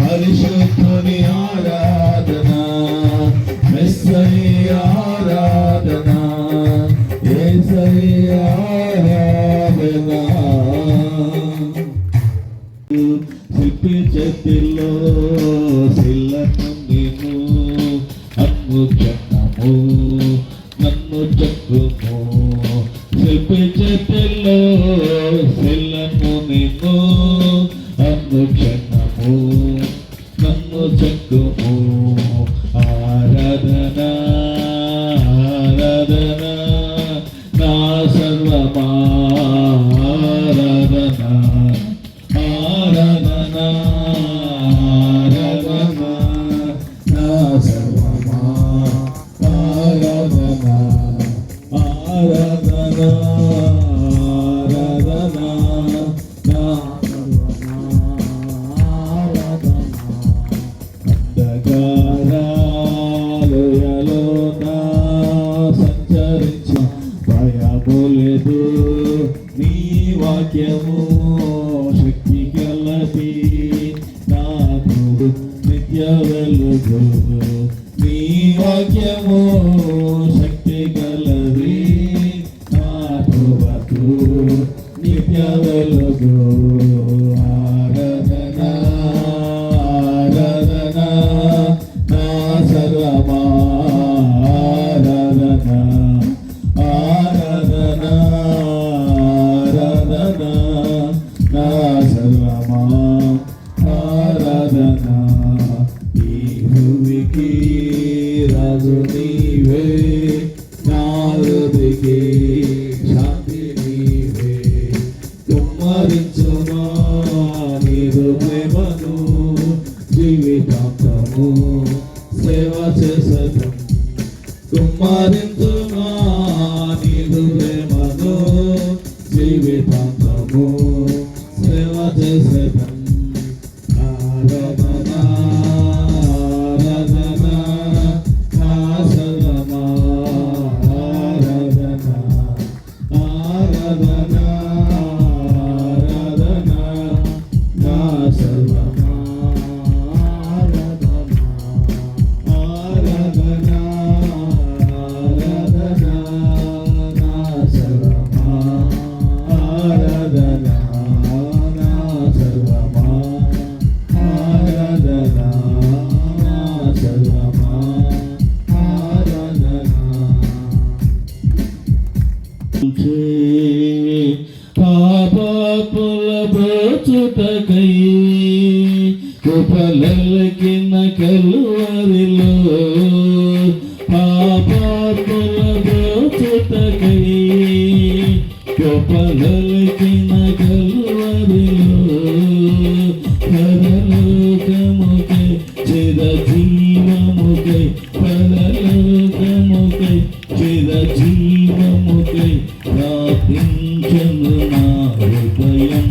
పరిశుద్ధుని ఆరాధన మెస్సయ్య ఆరాధన యేసయ్య ఆరాధన శిల్పి చేతిలో శిలను నేను అద్భుతము నన్ను చెక్కుము శిల్పి చేతిలో శిలను నేను అద్భుతము నన్ను చెక్కుము ఆరాధన నిత్య వెలుగు నీ వాక్యము శక్తి గలది నా ప్రభువుకు నిత్య వెలుగు ఆరాధన ఆరాధన నా సర్వమా ఆరాధన ఆరాధన ఆరాధన నా సర్వమా ఆరాధన ఈ భూమికి రాజు నీవే నాలుదికి శాంతి నీవే కుమ్మరించునా నీరు ప్రేమను జీవితాంతము సేవ చేసదు కుమ్మరించునా నీరు ప్రేమను జీవితాంతము సేవ చేసదు ఆరాధన ఆరాధన నా సర్వమా ఆరాధన ఆరాధన ఆరాధన నా సర్వమా ఆరాధన ఆరాధన ఆరాధన నా సర్వమా ఆరాధన నా సర్వమా ఆరాధన నా సర్వమా ఆరాధన పాపపుల బ్రోచుటకై కృపలకిన కలువరిలో పాపపుల బ్రోచుటకై కృపలకిన కలువరిలో పరలోకముకై చిరజీవముకై పరలోకముకై చిరజీవముకై ప్రార్థించను నా హృదయం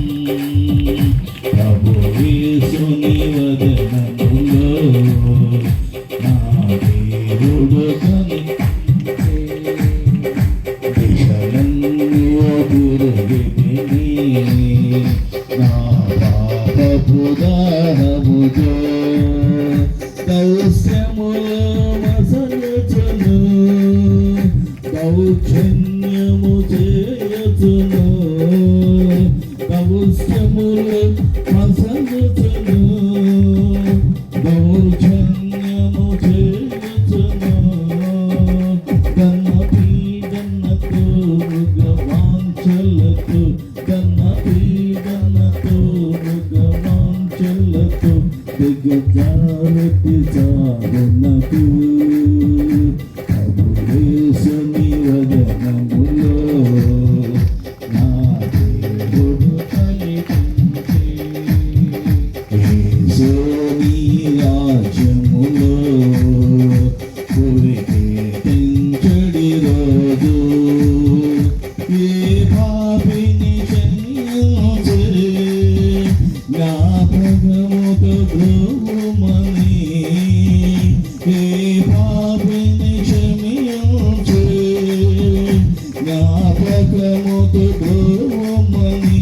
ప్రభు యేసుని వదనములో నా దేవుడు దిశలన్నో తిరిగితిని నా పాపపు దాహముతో దౌస్యములో మసలుచును దౌర్జన్యము చేయచును దౌస్యములో మసలుచును దౌర్జన్యము చేయచును కన్న పీడనతో మృగవాంఛలతో కన్న పీడనతో మృగవాంఛలతో దిగజారతి చారునకు ప్రభు యేసుని వదనములో నా దేవుడు కనిపించే యేసుని రాజ్యములో పురికించడి రోజు ఏ పాపిని క్షమించే జ్ఞాపకముతో బ్రోమని ఏ పాపిని క్షమించే జ్ఞాపకముతో బ్రోమని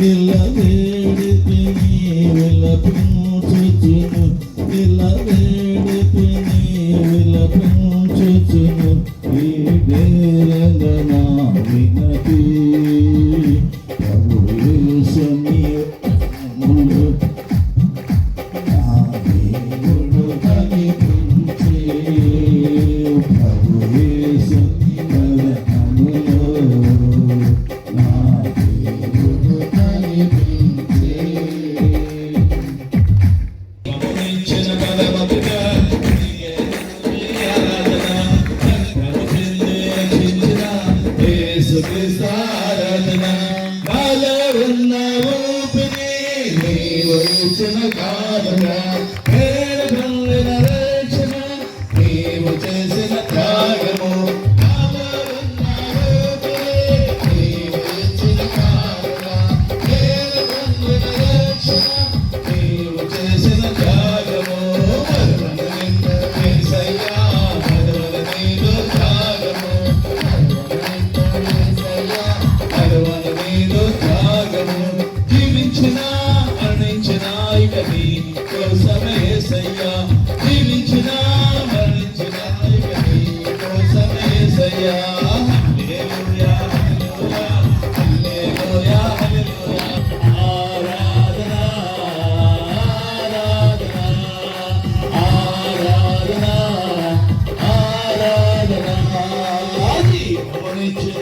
ఇలా వేడితిని విలపించుచును ఇలా వేడితిని విలపించుచును ఈ వేళ నా వినతి ప్రభు యేసుని వదనములో నా దేవుడు కనిపించే ప్రభు యేసుని వదనములో నా దేవుడు కనిపించే గమనించిన బలమతుగా ఆరాధన నాలో ఉన్న ఊపిరి నీవు ఇచ్చిన కారణ పేరు పొందిన రక్షణ నీవు చేసిన త్యాగము నాలో ఉన్న ఊపిరి నీవు ఇచ్చిన కారణ పేరు పొందిన రక్షణ నీవు చేసిన త్యాగము యేసయ్యా మరువన నీదు త్యాగము మరువన నీదు త్యాగము జీవించిన మరణించిన ఇక నీ యేసయ్యా జీవించిన మరణించిన ఇక నీ కోసమే యేసయ్యా హల్లెలూయా హల్లెలూయా హల్లెలూయా హల్లెలూయా ఆరాధన ఆరాధన ఆరాధన ఆది మరణించిన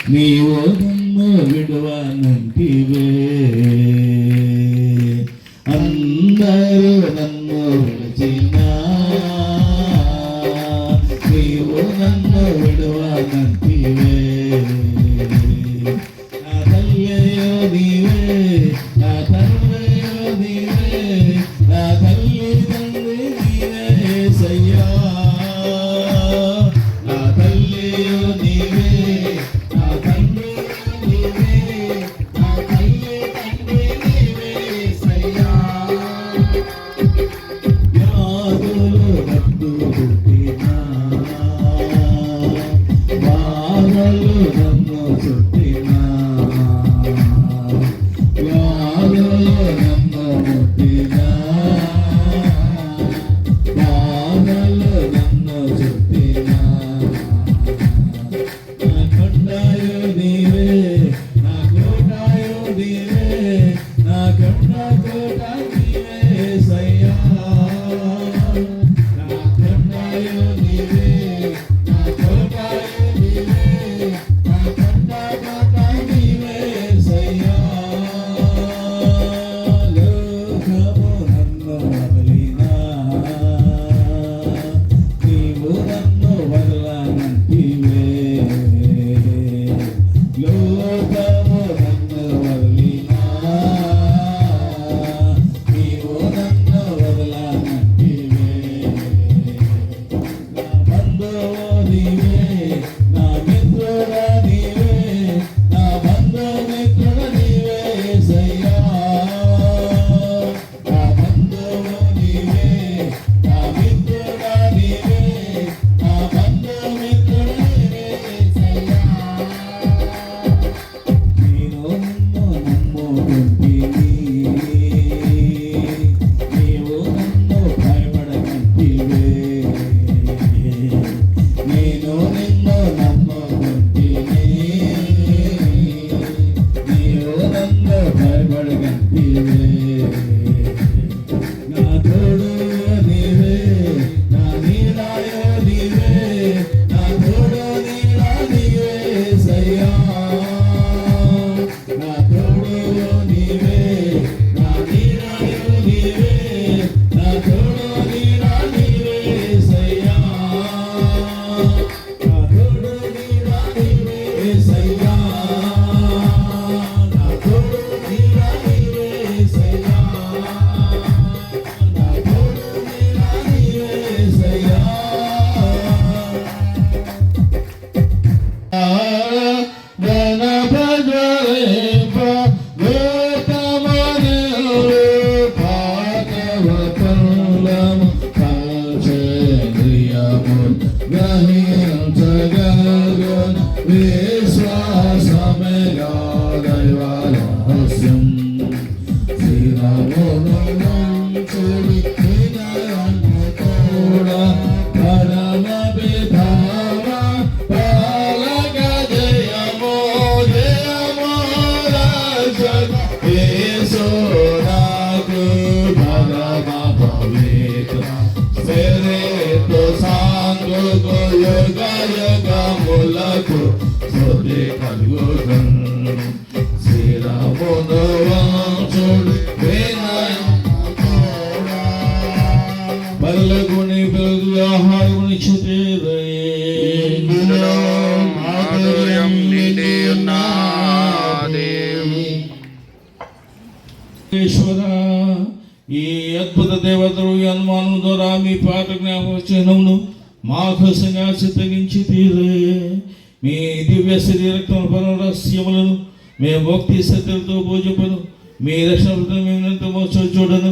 నీవు నన్ను విడువనంటివే అందరూ నన్ను విడిచినా నీవు నన్ను విడువనంటివే నా తల్లియో నీవే నా తండ్రియో నీవే నా తల్లి తండ్రి నీవే యేసయ్యా నా తల్లియో నీవే నేను విశ్వాసమేగా దైవ రహస్యం కూడా పరమ పితామ పాలక జయమో జయమో రక్షక యేసు నాకు భగవ పవిత్ర స్పిరిటు సాంగుకు యుగ యుగములకు స్తుతి కలుగును శ్రీరామును వంశుడు వినయ పరలగుని పిలుగు ఆహారముని మాధుర్యం నిండి ఉన్నది. ఈశ్వర ఈ అద్భుత దేవతలు ఈ అనుమానం ద్వారా మీ పాట జ్ఞాపక చిహ్నమును మా కోసంగా చిత్తగించి తీరే మీ దివ్య శరీరక్తముల పరరహస్యములను మేము భక్తి సత్యలతో పూజపను మీ రక్షణ మేము చూడను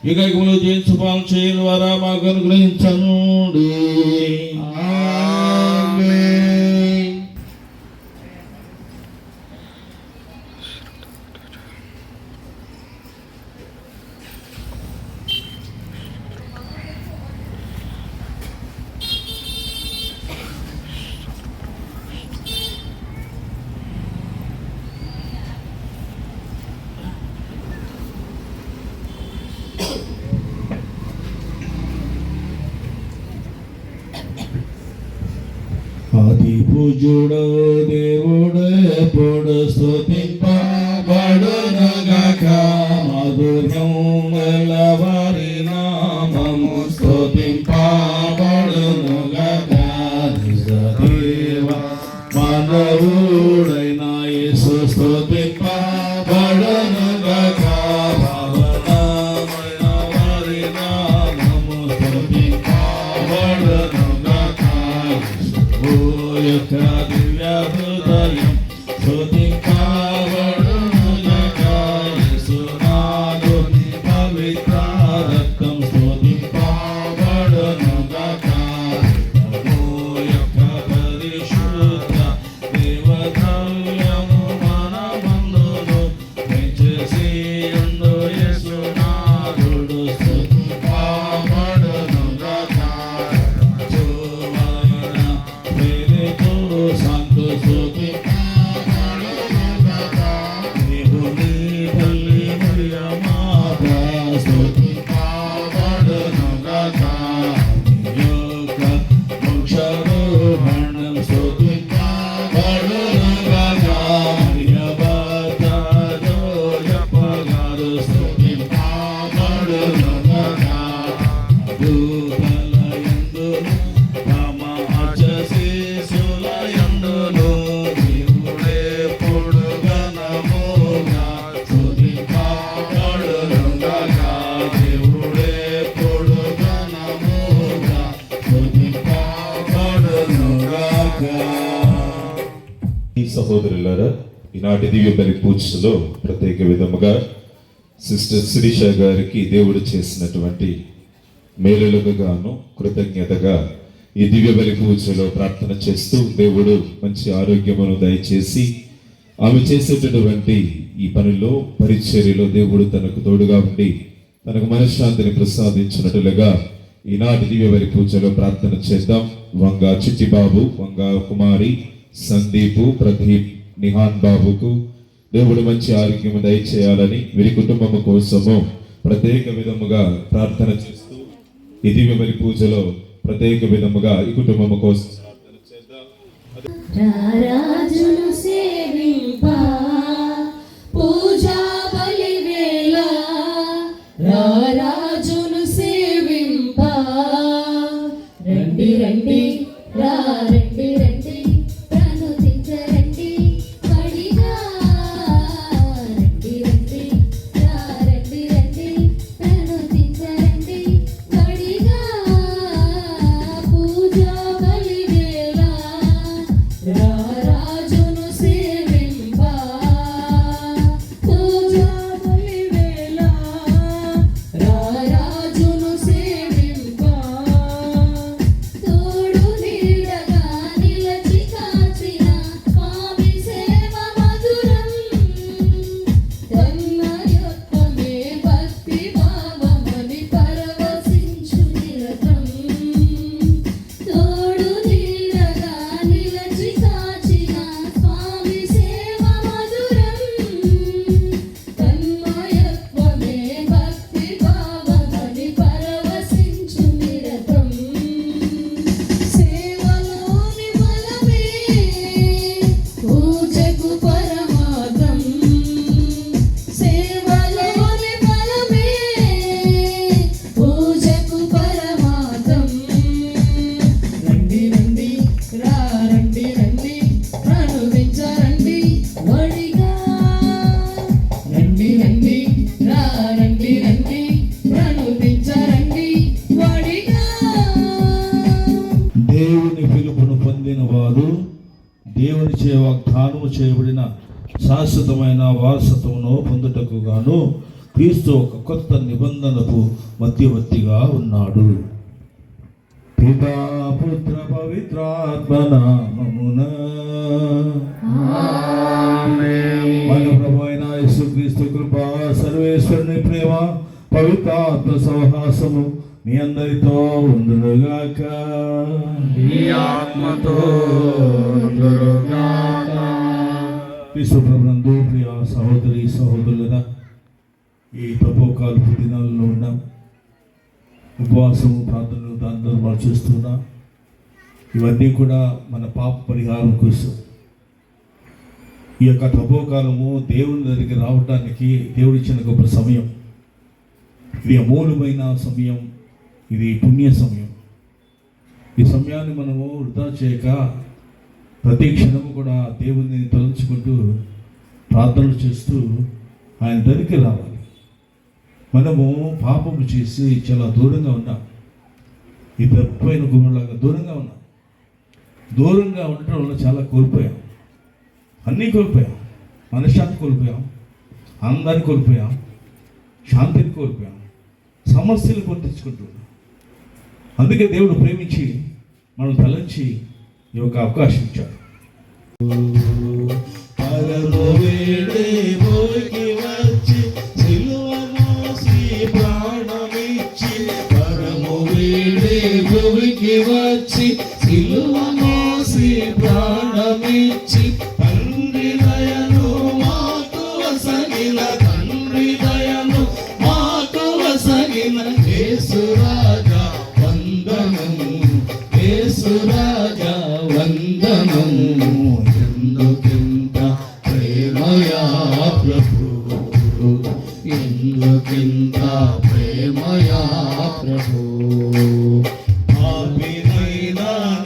యుగములు జయించు పాలన చేయని వారా మాకు అనుగ్రహించను. ఆది పూజుడు దేవుడు ఎప్పుడు స్తుతింపబడునుగాక మాధుర్యం వారి నామము స్తుతింపబడునుగాక నిజదేవ మానవుడైన యేసు స్తుతింపబడునుగాక భావనామైన వారి నామము స్తుతింపబడునుగాక యొక్క దివ్య హృదయం స్తుతింపబడునుగాక యేసునాథుని పవిత్ర రక్తం స్తుతింపబడునుగాక ప్రభు యొక్క పరిశుద్ధ దేవతల్యము మనమందును పెంచేసి ఉండు యేసునాథుడు స్తుతింపబడునుగాక Santo Sote దేవుని తల్లి మరియమాత స్తుతి పాడునుగాక యొక్క మోక్షారోహణం స్తుతి పాడునుగాక మరియమాత జోయపగారు స్తుతి పాడునుగాక దూతలయందు రామ అర్చశీసులయందును దేవుడే పొడుగనముగా స్తుతింపబడునుగాక దేవుడే పొడుగనముగా స్తుతింపబడునుగాక. ఈ సహోదరులారా ఈనాటి దివ్య బలి పూజలో ప్రత్యేక విధముగా సిస్టర్ శిరీష గారికి దేవుడు చేసినటువంటి మేలులకు గాను కృతజ్ఞతగా ఈ దివ్య బలి పూజలో ప్రార్థన చేస్తూ దేవుడు మంచి ఆరోగ్యమును దయచేసి ఆమె చేసేటటువంటి ఈ పనిలో పరిచర్యలో దేవుడు తనకు తోడుగా ఉండి తనకు మనశ్శాంతిని ప్రసాదించినట్లుగా ఈనాటి దివ్య బలి పూజలో ప్రార్థన చేద్దాం. వంగా చిట్టిబాబు, వంగా కుమారి, సందీపు, ప్రదీప్, నిహాన్ బాబుకు దేవుడు మంచి ఆరోగ్యము దయచేయాలని వీరి కుటుంబము కోసము ప్రత్యేక విధముగా ప్రార్థన చేస్తూ ఈ దివ్య బలి పూజలో ప్రత్యేక విధముగా ఈ కుటుంబము కోసం ప్రార్థన చేద్దాం. రారాజును సేవింప పూజా బలి వేళ రారాజును సేవింప రండి రండి రండి రండి ప్రణుతించరండి పడిగా రండి రండి రండి రండి ప్రణుతించరండి పడిగా పూజా బలి వేళ రారాజును సేవింప పూజా బలి వేళ రారాజును సేవింప తోడు నీడగా పొందిన వారు దేవుని చే వాగ్దానము చేయబడిన శాశ్వతమైన వారసత్వమును పొందుటకు గాను క్రీస్తు ఒక కొత్త నిబంధనకు మధ్యవర్తిగా ఉన్నాడు. పితా పుత్ర పవిత్రాత్మ నామమున మన ప్రభు అయిన యేసుక్రీస్తు కృప, సర్వేశ్వరుని ప్రేమ, పవిత్రాత్మ సహవాసము మీ అందరితో ఉండునుగాక. ఈ ఆత్మతో ఉండునుగాక. క్రీస్తు ప్రభునందు ప్రియ సహోదరి సహోదరులరా, ఈ తపోకాలు దినాల్లో ఉన్నాం. ఉపవాసము, ప్రార్థనలు, దాని ధర్మాలు చేస్తున్నాం. ఇవన్నీ కూడా మన పాప పరిహారం కోసం. ఈ యొక్క తపోకాలము దేవుని దగ్గరికి రావడానికి దేవుడిచ్చిన గొప్ప సమయం. ఇది అమూల్యమైన సమయం, ఇది పుణ్య సమయం. ఈ సమయాన్ని మనము వృధా చేయక ప్రతి క్షణము కూడా దేవుని తలంచుకుంటూ ప్రార్థనలు చేస్తూ ఆయన దగ్గరికి రావాలి. మనము పాపము చేసి చాలా దూరంగా ఉన్నాం. ఈ తప్పైన గుమ్మలాగా దూరంగా ఉన్నాం. దూరంగా ఉండటం వల్ల చాలా కోల్పోయాం. అన్నీ కోల్పోయాం. మనశ్శాంతి కోల్పోయాం, ఆనందాన్ని కోల్పోయాం, శాంతిని కోల్పోయాం, సమస్యలు కొట్టించుకుంటున్నాం. అందుకే దేవుడు ప్రేమించి మనం తలంచి ఈ యొక్క అవకాశం ఇచ్చాడు. వచ్చి సిలువ మోసి ప్రాణమిచ్చి తండ్రి దయను మాకు వసగిన, తండ్రి దయను మాకు వసగిన యేసు రాజా వందనము, యేసు రాజా వందనము. ఎందుకింత ప్రేమయా ప్రభు, ఎందుకింత ప్రేమయా ప్రభు.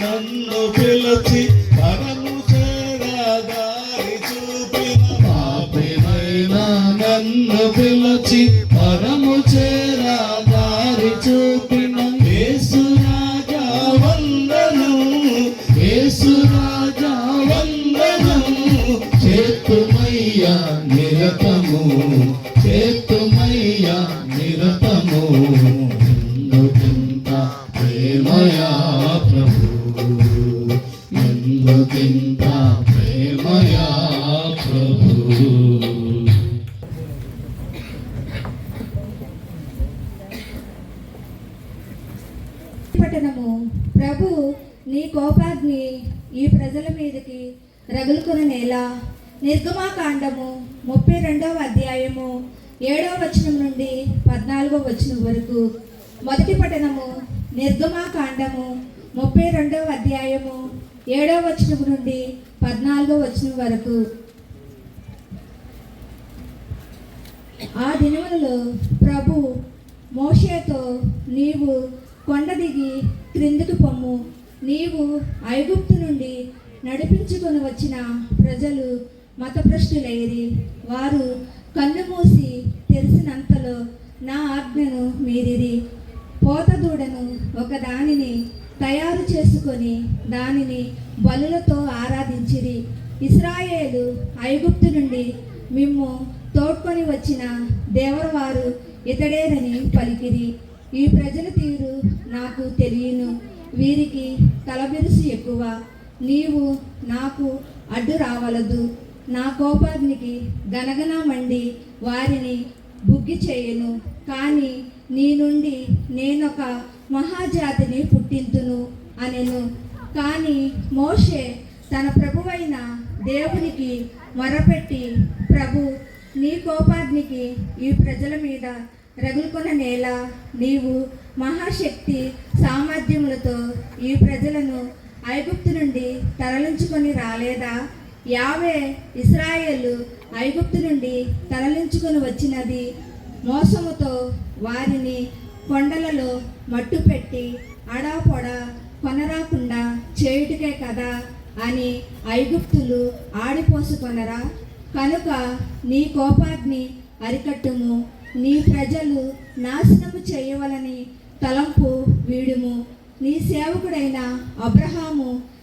నన్ను పిలిచి పరము చేరదారి చూపిన, పాపినైనా నన్ను పిలిచి పరము చేరదారి చూపిన యేసు రాజా వందనం, యేసు రాజా వందనం. చేతుమయ్యా నిరతము, చేతుమయ్యా నిరతము. ఎందుకింత ప్రేమయా ప్రభు, ఎందుకింత ప్రేమయా ప్రభు. పట్టణము ప్రభు నీ కోపాగ్ని ఈ ప్రజల మీదకి రగులుకున్న నేల. నిర్గమాకాండము 32వ అధ్యాయము 7వ వచనం నుండి 14వ వచనం వరకు. మొదటి పట్టణము నిర్గమాకాండము 32వ అధ్యాయము 7వ వచనం నుండి 14వ వచనం వరకు. ఆ దినములలో ప్రభు మోషేతో, నీవు కొండ దిగి క్రిందికి పొమ్ము, నీవు ఐగుప్తు నుండి నడిపించుకొని వచ్చిన ప్రజలు మతభ్రష్టులైరి. వారు కన్ను మూసి తెరిసినంతలో నా ఆజ్ఞను మీరిరి. పోతదూడను ఒక దానిని తయారు చేసుకొని దానిని బలులతో ఆరాధించిరి. ఇశ్రాయేలు ఐగుప్తు నుండి మిమ్ము తోడ్కొని వచ్చిన దేవరవారు ఇతడేనని పలికిరి. ఈ ప్రజల తీరు నాకు తెలియను, వీరికి తలబిరుసు ఎక్కువ. నీవు నాకు అడ్డు రావలదు. నా కోపాగ్నికి గనగన మండి వారిని బుగ్గి చేయను. కానీ నీ నుండి నేనొక మహాజాతిని పుట్టింతును అనెను. కానీ మోషే తన ప్రభువైన దేవునికి మొరపెట్టి, ప్రభు నీ కోపాగ్నికి ఈ ప్రజల మీద రగులుకొన్న నేల, నీవు మహాశక్తి సామర్థ్యములతో ఈ ప్రజలను ఐగుప్తు నుండి తరలించుకొని రాలేదా? యావే ఇశ్రాయేలు ఐగుప్తు నుండి తరలించుకొని వచ్చినది మోసముతో వారిని కొండలలో మట్టు పెట్టి అడాపొడ కొనరాకుండా చేయుటకే కదా అని ఐగుప్తులు ఆడిపోసుకొనరా? కనుక నీ కోపాగ్ని అరికట్టుము, నీ ప్రజలు నాశనము చేయవలని తలంపు వీడుము. నీ సేవకుడైన అబ్రహాము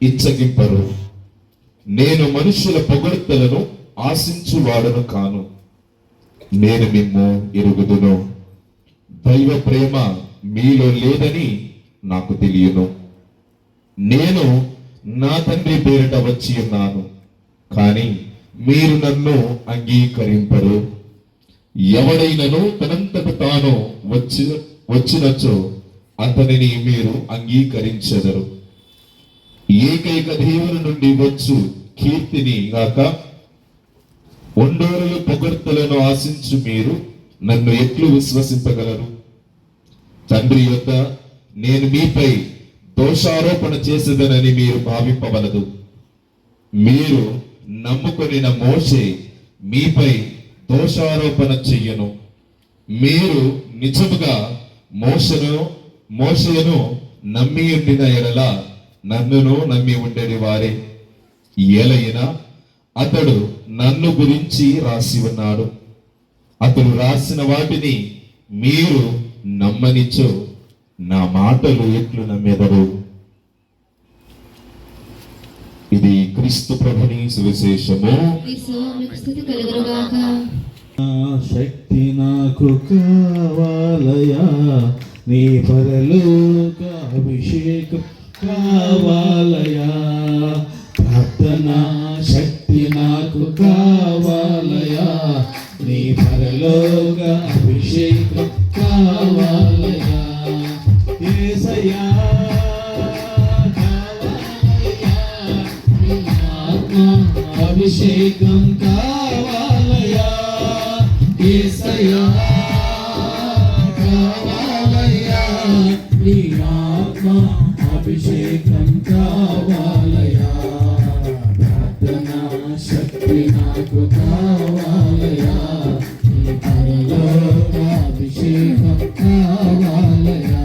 ఇచ్చగింపరు. నేను మనుషుల పొగడ్తలను ఆశించువాడను కాను. నేను మిమ్ము ఎరుగుదును. దైవ ప్రేమ మీలో లేదని నాకు తెలియను. నేను నా తండ్రి పేరిట వచ్చి ఉన్నాను, కానీ మీరు నన్ను అంగీకరింపరు. ఎవడైనను తనంతట తాను వచ్చినచో అతనిని మీరు అంగీకరించెదరు. ఏకైక దేవుని నుండి వచ్చు కీర్తిని గాక ఒండోరులు పొగడ్తలను ఆశించు మీరు నన్ను ఎట్లు విశ్వసింపగలరు? తండ్రి యొద్ద నేను మీపై దోషారోపణ చేసేదనని మీరు భావింపవలదు. మీరు నమ్ముకొనిన మోషే మీపై దోషారోపణ చెయ్యను. మీరు నిజముగా మోషేను నమ్మి ఉండిన ఎడల నన్నును నమ్మి ఉండేది వారే. ఏలైనా అతడు నన్ను గురించి రాసి ఉన్నాడు. అతడు రాసిన వాటిని మీరు నమ్మనిచో నా మాటలు ఎట్లు నమ్మెదరు? ఇది క్రీస్తు ప్రభుని సువిశేషము. స్తుతి కలుగునుగాక. శక్తి నాకు కావాలయా, నీ పరలోక అభిషేకం కావాలయా. ప్రార్థనా శక్తి నాకు కావాలయా, నీ పరలోక అభిషేకం కావాలయా. యేసయ్యా కావాలయా, నీ ఆత్మ అభిషేకం కావాలయా. యేసయ్యా కావాలయా, నీ ఆత్మ అభిషేకం కావాలయా. ప్రార్థనా శక్తి నాకు కావాలయా, నీ పరలోక అభిషేకం కావాలయా.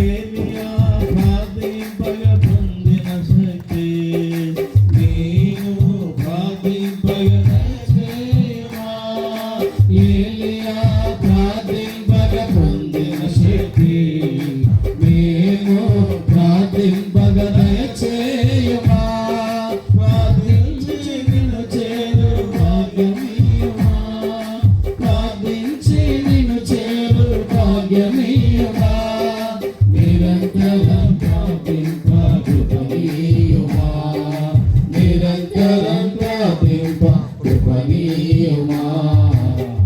ఏలియా ప్రార్థింపగ పొందిన శక్తి నేను ప్రార్థింపగ దయచేయుమా. ఏలియా ప్రార్థింపగ పొందిన శక్తి మేము ప్రార్థింపగ దయచేయుమా. ప్రార్థించి నిన్ను చేరు భాగ్యమీయుమా. ప్రార్థించి నిన్ను చేరు భాగ్యమీయుమా. నిరంతరం ప్రార్థింప కృపణీయుమా. నిరంతరం ప్రార్థింప కృపణీయుమా.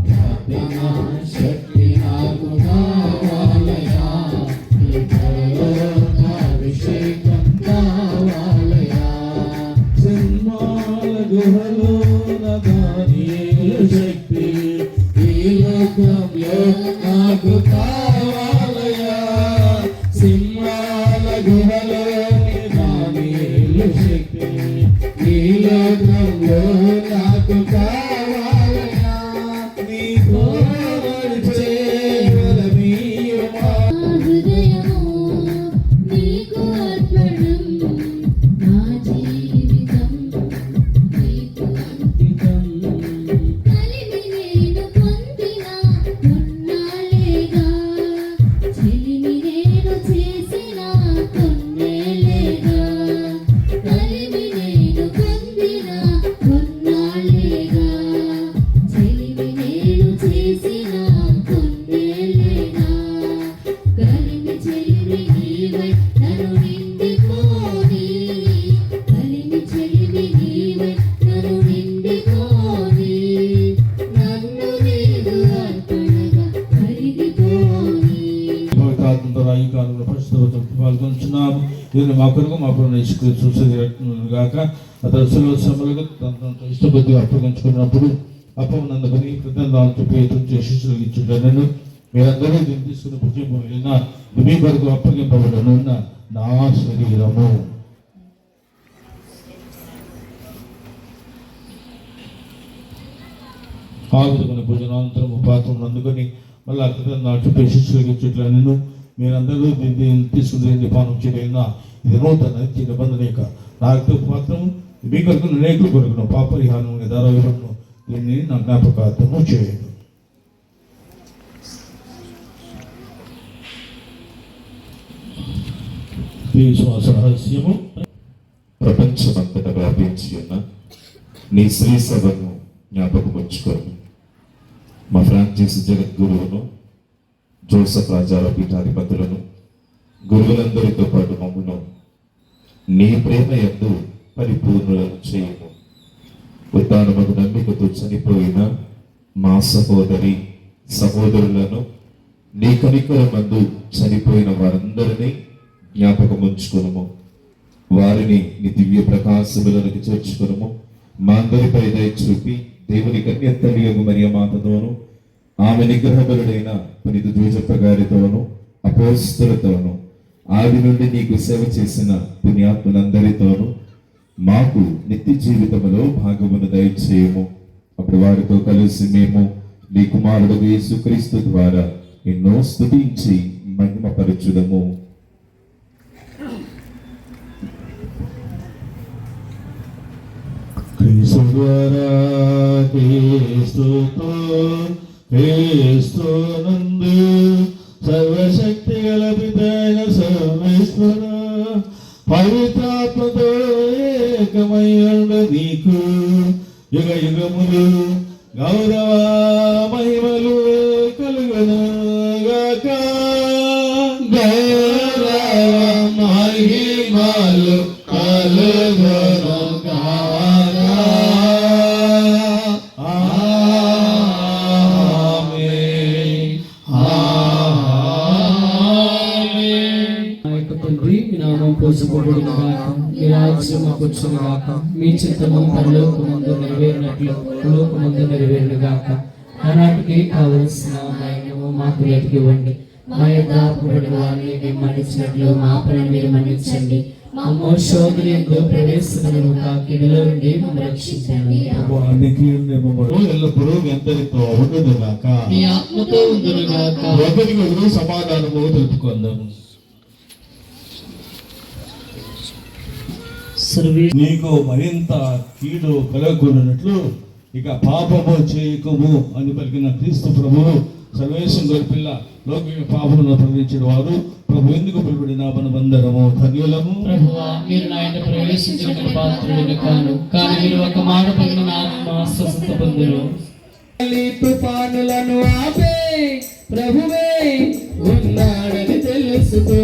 ప్రార్థనా శక్తి నాకు కావాలయా, నీ పరలోక అభిషేకం కావాలయా. సింహాల గుహలో దానియేలు శక్తి ఈ లోకంలో నాకు కావాలయా. సింహాల గుహలో దానియేలు శక్తి ఈ లోకంలో నాకు కావాలయా. నీ కోరబడి చేయగలమీయుమా. హృదయము నీకు అర్పణం, నా జీవితం నీకు అంకితం. కలిమి నేను పొందిన కొన్నాళ్ళేగా, చెలిమి నేను చేసిన కొన్నేళ్ళేగా. కలిమి నేను పొందిన కొన్నాళ్ళేగా, చెలిమి నేను చేసిన కొన్నేళ్ళేగా. కలిమి చెలిమి నీవై నన్ను నిండిపోని, కలిమి చెలిమి నీవై నన్ను నిండిపోని. నన్ను నీవు అర్పణగా కరిగిపోని. భవితాత్మతో ఈ కాలంలో పరిశుద్ధ పాల్గొంటున్నాము. దీన్ని మా కొరకు మా ప్రభువు చూసేది గాక. అతడు సులువ శ్రమలకు తనతో ఇష్టబుద్ధిగా అప్పగించుకున్నప్పుడు అప్పనందుకొని కృతజ్ఞతలు చెప్పి శిష్యులకు ఇచ్చుటను మీరందరూ దీన్ని తీసుకుని భుజం వెళ్ళిన మీ కొరకు అప్పగింపబడనున్న నా శరీరము. ఆగుతున్న భోజనానంతరము పాత్రను అందుకొని మళ్ళీ కృతజ్ఞతలు చెప్పి శిష్యులకు ఇచ్చుటను మీరందరూ దీన్ని తీసుకుని పానం చేయన ఇది నూతన నిత్య నిబంధన యొక్క నా యొక్క పాత్రము మీ కొరకు అనేకుల కొరకు పాపరిహారం ధారావిహను దీన్ని నా జ్ఞాపకార్థము చేయను. ఈ శ్వాస రహస్యము. ప్రపంచమంతటా వ్యాపించి ఉన్న నీ శ్రీ సభను జ్ఞాపకం ఉంచుకోను. మా ఫ్రాంచైజ్ జగద్గురువును, జోసఫ్ రాజాల పీఠాధిపతులను, గురువులందరితో పాటు మమ్మను నీ ప్రేమ యందు పరిపూర్ణులను చేయము. ఉత్తానముకు నమ్మికతో చనిపోయిన మా సహోదరి సహోదరులను, నీ కనికరమందు చనిపోయిన వారందరినీ జ్ఞాపకం ఉంచుకునము. వారిని నీ దివ్య ప్రకాశములకు చేర్చుకునము. మా అందరిపై దయ చూపి దేవుని కన్యతల్లియగు మరియ మాతతోను, ఆమె నిగ్రహబలుడైన పునీత జోసెఫ్ గారితోను, అపోస్తలులతోను, ఆది నుండి నీకు సేవ చేసిన పుణ్యాత్ములందరితోనూ మాకు నిత్య జీవితములో భాగమును దయచేయము. అప్పుడు వారితో కలిసి మేము నీ కుమారుడు యేసుక్రీస్తు ద్వారా ఎన్నో స్తుతించి మహిమపరచుదము. క్రీస్తునందు సర్వశక్తి గల పితైన సర్వేశ్వర పవిత్రాత్మతో ఏకమయ్యుండు నీకు యుగ యుగములు గౌరవ మహిమలు కలుగును గాక. గౌరవ మహిమలు కలుగును గాక. ఆమేన్. ఆమేన్. మా యొక్క తండ్రి, మీ నామం పూజపబడును గాక, మీ రాజ్యం వచ్చును గాక, మీ చిత్తము పరలోకమందు నెరవేరినట్లు లోకమందు నెరవేరును గాక. ఆనాటికి కావలసిన ఆయనము మాకు వెతికివ్వండి. మా యొక్క అప్పుబడిన వారిని మేము మన్నించినట్లు మా పనిని మీరు మన్నించండి. మమ్మో శోధన ఎందు ప్రవేశించను కీడులో నుండి మమ్మల్ని రక్షించండి. ఎల్లప్పుడూ ఎందరితో ఉండును గాక, మీ ఆత్మతో ఉండును గాక. ఒకరికొకరు సమాధానము తెలుపుకుందాము. నీకు మరింత కీడు కలగకూడనట్లు ఇక పాపము చేయకము అని పలికిన క్రీస్తు ప్రభువు సర్వేశం గొరిపిల్ల లౌకిక పాపములను ప్రవేశించిన వారు ప్రభు ఎందుకు పిలువడిన మనమందరము ధన్యులము. ప్రభువా, మీరు నా ఇంట ప్రవేశించిన పాత్రుడిని కాను, కానీ మీరు ఒక మాట పలికిన నా ఆత్మ స్వస్థత పొందును. తుఫానులను ఆపే ప్రభువే ఉన్నాడని తెలుసుకో,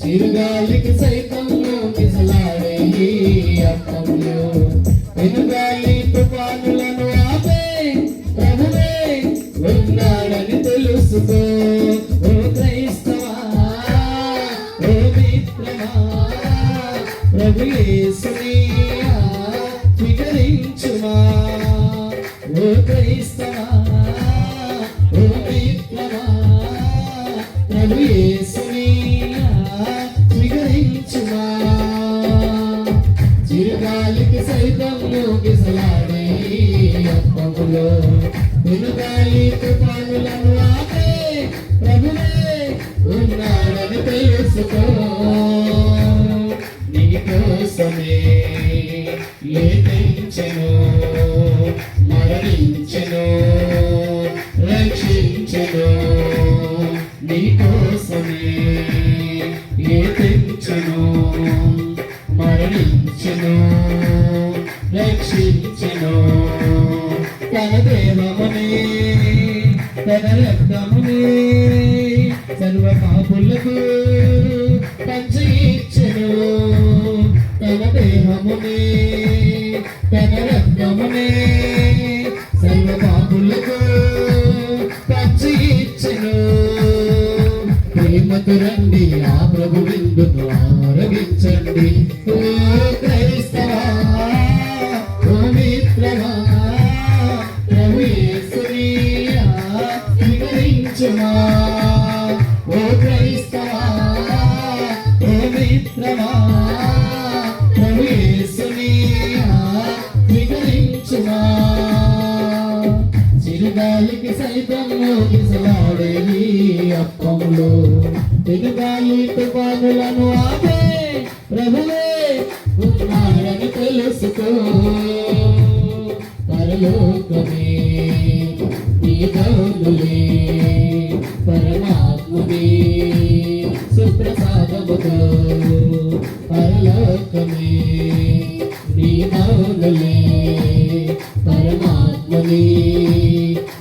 చిరుగాలికి సైతం కిసలాడే ఈ అప్పంలో. వెనుగాలి తుఫానులను ఆపే ప్రభువే ఉన్నాడని తెలుసుకో. ఓ క్రైస్తవా, ఓ మిత్రమా, ప్రభు యేసుని స్వీకరించుమా. ఓ క్రైస్తవా, ఓ మిత్రమా, ప్రభు యేసుని స్వీకరించుమా. చిరుగాలికి సైతం కిసలాడే అప్పములో, వెనుగాలి తుఫానులను ఆపే ప్రభువే ఉన్నాడని తెలుసుకో. నీ కోసమే లేపించెను, మరణించెను, రక్షించెను. నీ కోసమే లేపించెను, మరణించెను, రక్షించెను. తన దేహమునే తన రక్తమునే సర్వ పాపులకు పంచి ఇచ్చెను. తన దేహమునే తన రక్తమునే సర్వ పాపులకు పంచి ఇచ్చెను. ప్రేమతో రండి ఆ ప్రభు విందును ఆరగించండి. ఓ క్రైస్తవా, ఓ మిత్రమా, ప్రభు యేసుని స్వీకరించుమా. ఓ క్రైస్తవా, ఓ మిత్రమా, ప్రభు యేసుని స్వీకరించుమా. చిరుగాలికి సైతం కిసలాడేది అప్పంలో, వెనుగాలి తుఫానులను ఆపే ప్రభువే ఉన్నాడని తెలుసుకో. పరలోకమే నీ గౌరులే, పరమాత్ముని సుప్రసాదముతో పరలో లోకమే నీ మౌనలే పరమాత్మని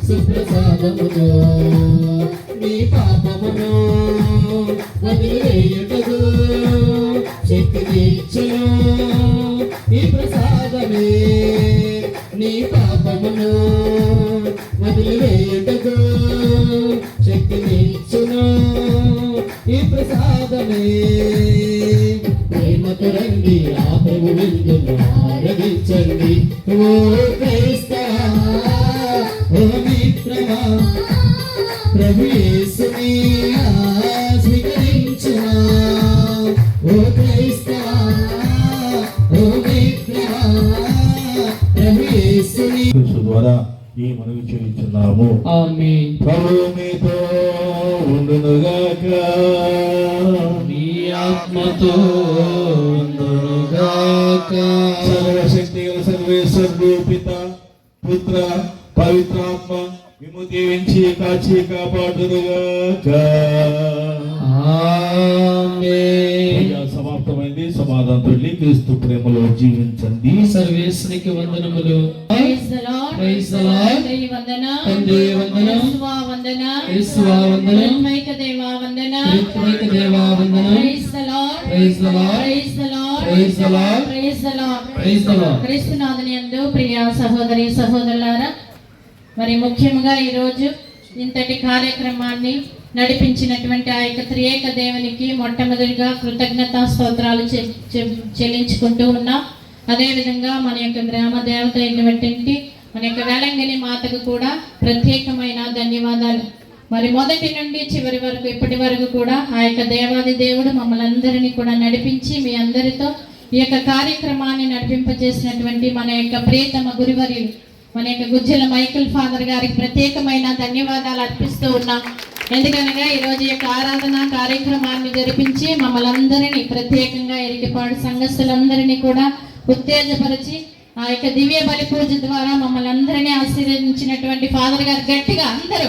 సుప్రసాదముతో నీ పాపమును వదిలివేయుటకు శక్తినిచ్చును ఈ ప్రసాదమే నీ పాపమును వదిలివేయుటకు శక్తినిచ్చును ఈ ప్రసాదమే ప్రేమతో రండి ఆ ప్రభు విందును ఆరగించండి ఓ క్రైస్తవా ఓ మిత్రమా ప్రభు యేసుని స్వీకరించునా ఓ క్రైస్తవా ఓ మిత్రమా ప్రభు యేసుని ద్వారా ఈ మనవి చేయించున్నాము. ఆమేన్. ప్రభువు మీతో ఉండునుగాక. మీ ఆత్మతో ఉండునుగాక. సర్వశక్తి గల సర్వేశ్వరుడు పిత పుత్ర పవిత్రాత్మ మిమ్ము దీవించి కాచి కాపాడునుగాక. ఆమేన్. సమాప్తమైంది. సమాధానంతో క్రీస్తు ప్రేమలో జీవించండి. సర్వేశ్వరునికి వందనములు. Praise the Lord. Praise the Lord. తండ్రి వందనం. తండ్రి వందనం. యేసువా వందనం. యేసువా వందనం. త్రిత్వైక దేవా వందనం. త్రిత్వైక దేవా వందనం. Praise the Lord. Praise the Lord. Praise the Lord. Praise the Lord. Praise the Lord. Praise the Lord. క్రీస్తునాథుని యందు ప్రియ సహోదరి సహోదరులారా, మరి ముఖ్యంగా ఈరోజు ఇంతటి కార్యక్రమాన్ని నడిపించినటువంటి ఆ యొక్క త్రియేక దేవునికి మొట్టమొదటిగా కృతజ్ఞతా స్తోత్రాలు చెల్లించుకుంటూ ఉన్నాం. అదేవిధంగా మన యొక్క గ్రామ దేవత అయినటువంటి మన యొక్క వేలంగిని మాతకు కూడా ప్రత్యేకమైన ధన్యవాదాలు. మరి మొదటి నుండి చివరి వరకు ఇప్పటి వరకు కూడా ఆ యొక్క దేవాది దేవుడు మమ్మల్ని అందరినీ కూడా నడిపించి మీ అందరితో ఈ యొక్క కార్యక్రమాన్ని నడిపింపజేసినటువంటి మన యొక్క ప్రియతమ గురువర్యులు మన యొక్క గుజ్జల మైకిల్ ఫాదర్ గారికి ప్రత్యేకమైన ధన్యవాదాలు అర్పిస్తూ ఉన్నాం. ఎందుకనగా ఈరోజు యొక్క ఆరాధన కార్యక్రమాన్ని జరిపించి మమ్మల్ని అందరినీ ప్రత్యేకంగా ఎరికిపాడు సంఘస్థులందరినీ కూడా ఉత్తేజపరిచి ఆ యొక్క దివ్య బలి పూజ ద్వారా మమ్మల్ని అందరినీ ఆశీర్వదించినటువంటి ఫాదర్ గారు గట్టిగా అందరూ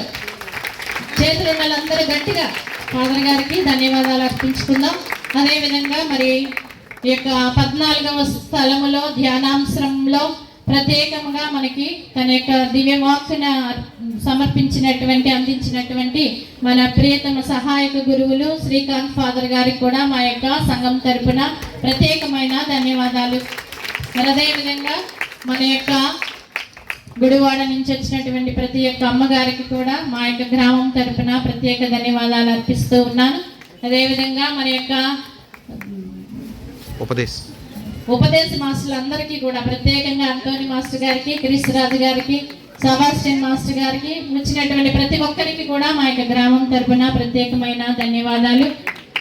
చేతులు ఉన్నందరూ గట్టిగా ఫాదర్ గారికి ధన్యవాదాలు అర్పించుకుందాం. అదేవిధంగా మరి ఈ యొక్క 14వ స్థలములో ధ్యానాంశంలో ప్రత్యేకంగా మనకి తన యొక్క దివ్యవాక్కున అందించినటువంటి మన ప్రియతమ సహాయక గురువులు శ్రీకాంత్ ఫాదర్ గారికి కూడా మా యొక్క సంఘం తరపున ప్రత్యేకమైన ధన్యవాదాలు. మరి అదేవిధంగా మన యొక్క గుడివాడ నుంచి వచ్చినటువంటి ప్రతి ఒక్క అమ్మగారికి కూడా మా యొక్క గ్రామం తరపున ప్రత్యేక ధన్యవాదాలు అర్పిస్తూ ఉన్నాను. అదేవిధంగా మన యొక్క ఉపదేశ మాస్టర్లందరికీ కూడా ప్రత్యేకంగా అంటోని మాస్టర్ గారికి, క్రిస్రాజు గారికి, సబాస్టియన్ మాస్టర్ గారికి, వచ్చినటువంటి ప్రతి ఒక్కరికి కూడా మా యొక్క గ్రామం తరపున ప్రత్యేకమైన ధన్యవాదాలు.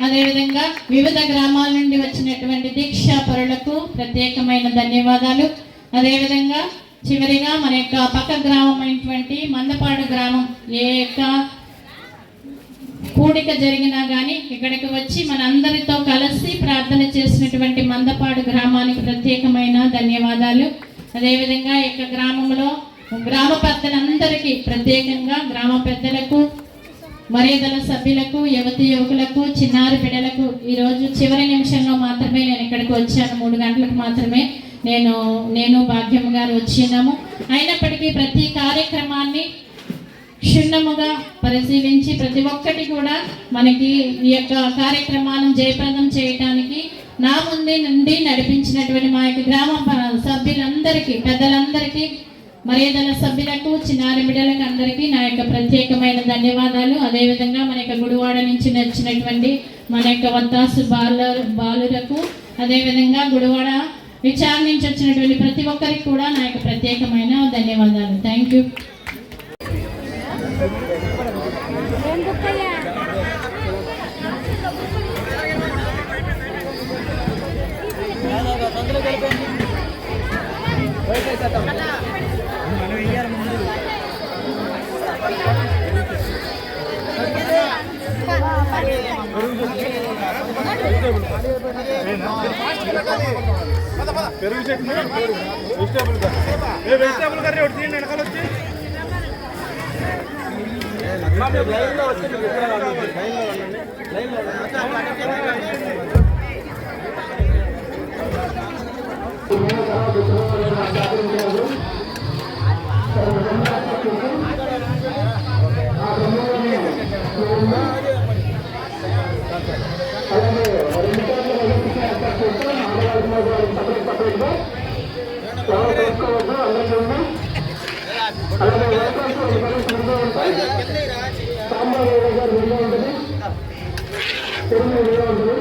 అదేవిధంగా వివిధ గ్రామాల నుండి వచ్చినటువంటి దీక్షా పరులకు ప్రత్యేకమైన ధన్యవాదాలు. అదేవిధంగా చివరిగా మన యొక్క పక్క గ్రామం అయినటువంటి మందపాడు గ్రామం ఏ యొక్క కూడిక జరిగినా కానీ ఇక్కడికి వచ్చి మన అందరితో కలిసి ప్రార్థన చేసినటువంటి మందపాడు గ్రామానికి ప్రత్యేకమైన ధన్యవాదాలు. అదేవిధంగా ఈ యొక్క గ్రామంలో గ్రామ పెద్దలందరికీ ప్రత్యేకంగా గ్రామ పెద్దలకు, మర్యాదల సభ్యులకు, యువతి యువకులకు, చిన్నారి బిడ్డలకు ఈరోజు చివరి నిమిషంలో మాత్రమే నేను ఇక్కడికి వచ్చాను. 3 గంటలకు మాత్రమే నేను భాగ్యం గారు వచ్చినాము. అయినప్పటికీ ప్రతి కార్యక్రమాన్ని క్షుణ్ణముగా పరిశీలించి ప్రతి ఒక్కటి కూడా మనకి ఈ యొక్క కార్యక్రమాలను జయప్రదం చేయటానికి నా ముందే నుండి నడిపించినటువంటి మా యొక్క గ్రామ సభ్యులందరికీ, పెద్దలందరికీ, మర్యాదల సభ్యులకు, చిన్నారి బిడ్డలకు అందరికీ నా యొక్క ప్రత్యేకమైన ధన్యవాదాలు. అదేవిధంగా మన యొక్క గుడివాడ నుంచి వచ్చినటువంటి మన యొక్క వత్తాసు బాలులకు, అదేవిధంగా గుడివాడ విచారణ నుంచి వచ్చినటువంటి ప్రతి ఒక్కరికి కూడా నా యొక్క ప్రత్యేకమైన ధన్యవాదాలు. Thank you. పెరుగు చట్నీ, వెజిటేబుల్ కర్రీ ఒకటి తీయండి. వెనకాల వచ్చి లైన్లో వచ్చింది. లైన్లో కావాల్సిన సపరేట్గా ఎవరు తీసుకోవద్దు, అందరికీ ఉంది. అలాగే వేకెన్సీ విడిగా ఉంటాయి. సాంబార్ గారు విడిగా ఉంటుంది, పెరుగు విడిగా ఉంటుంది.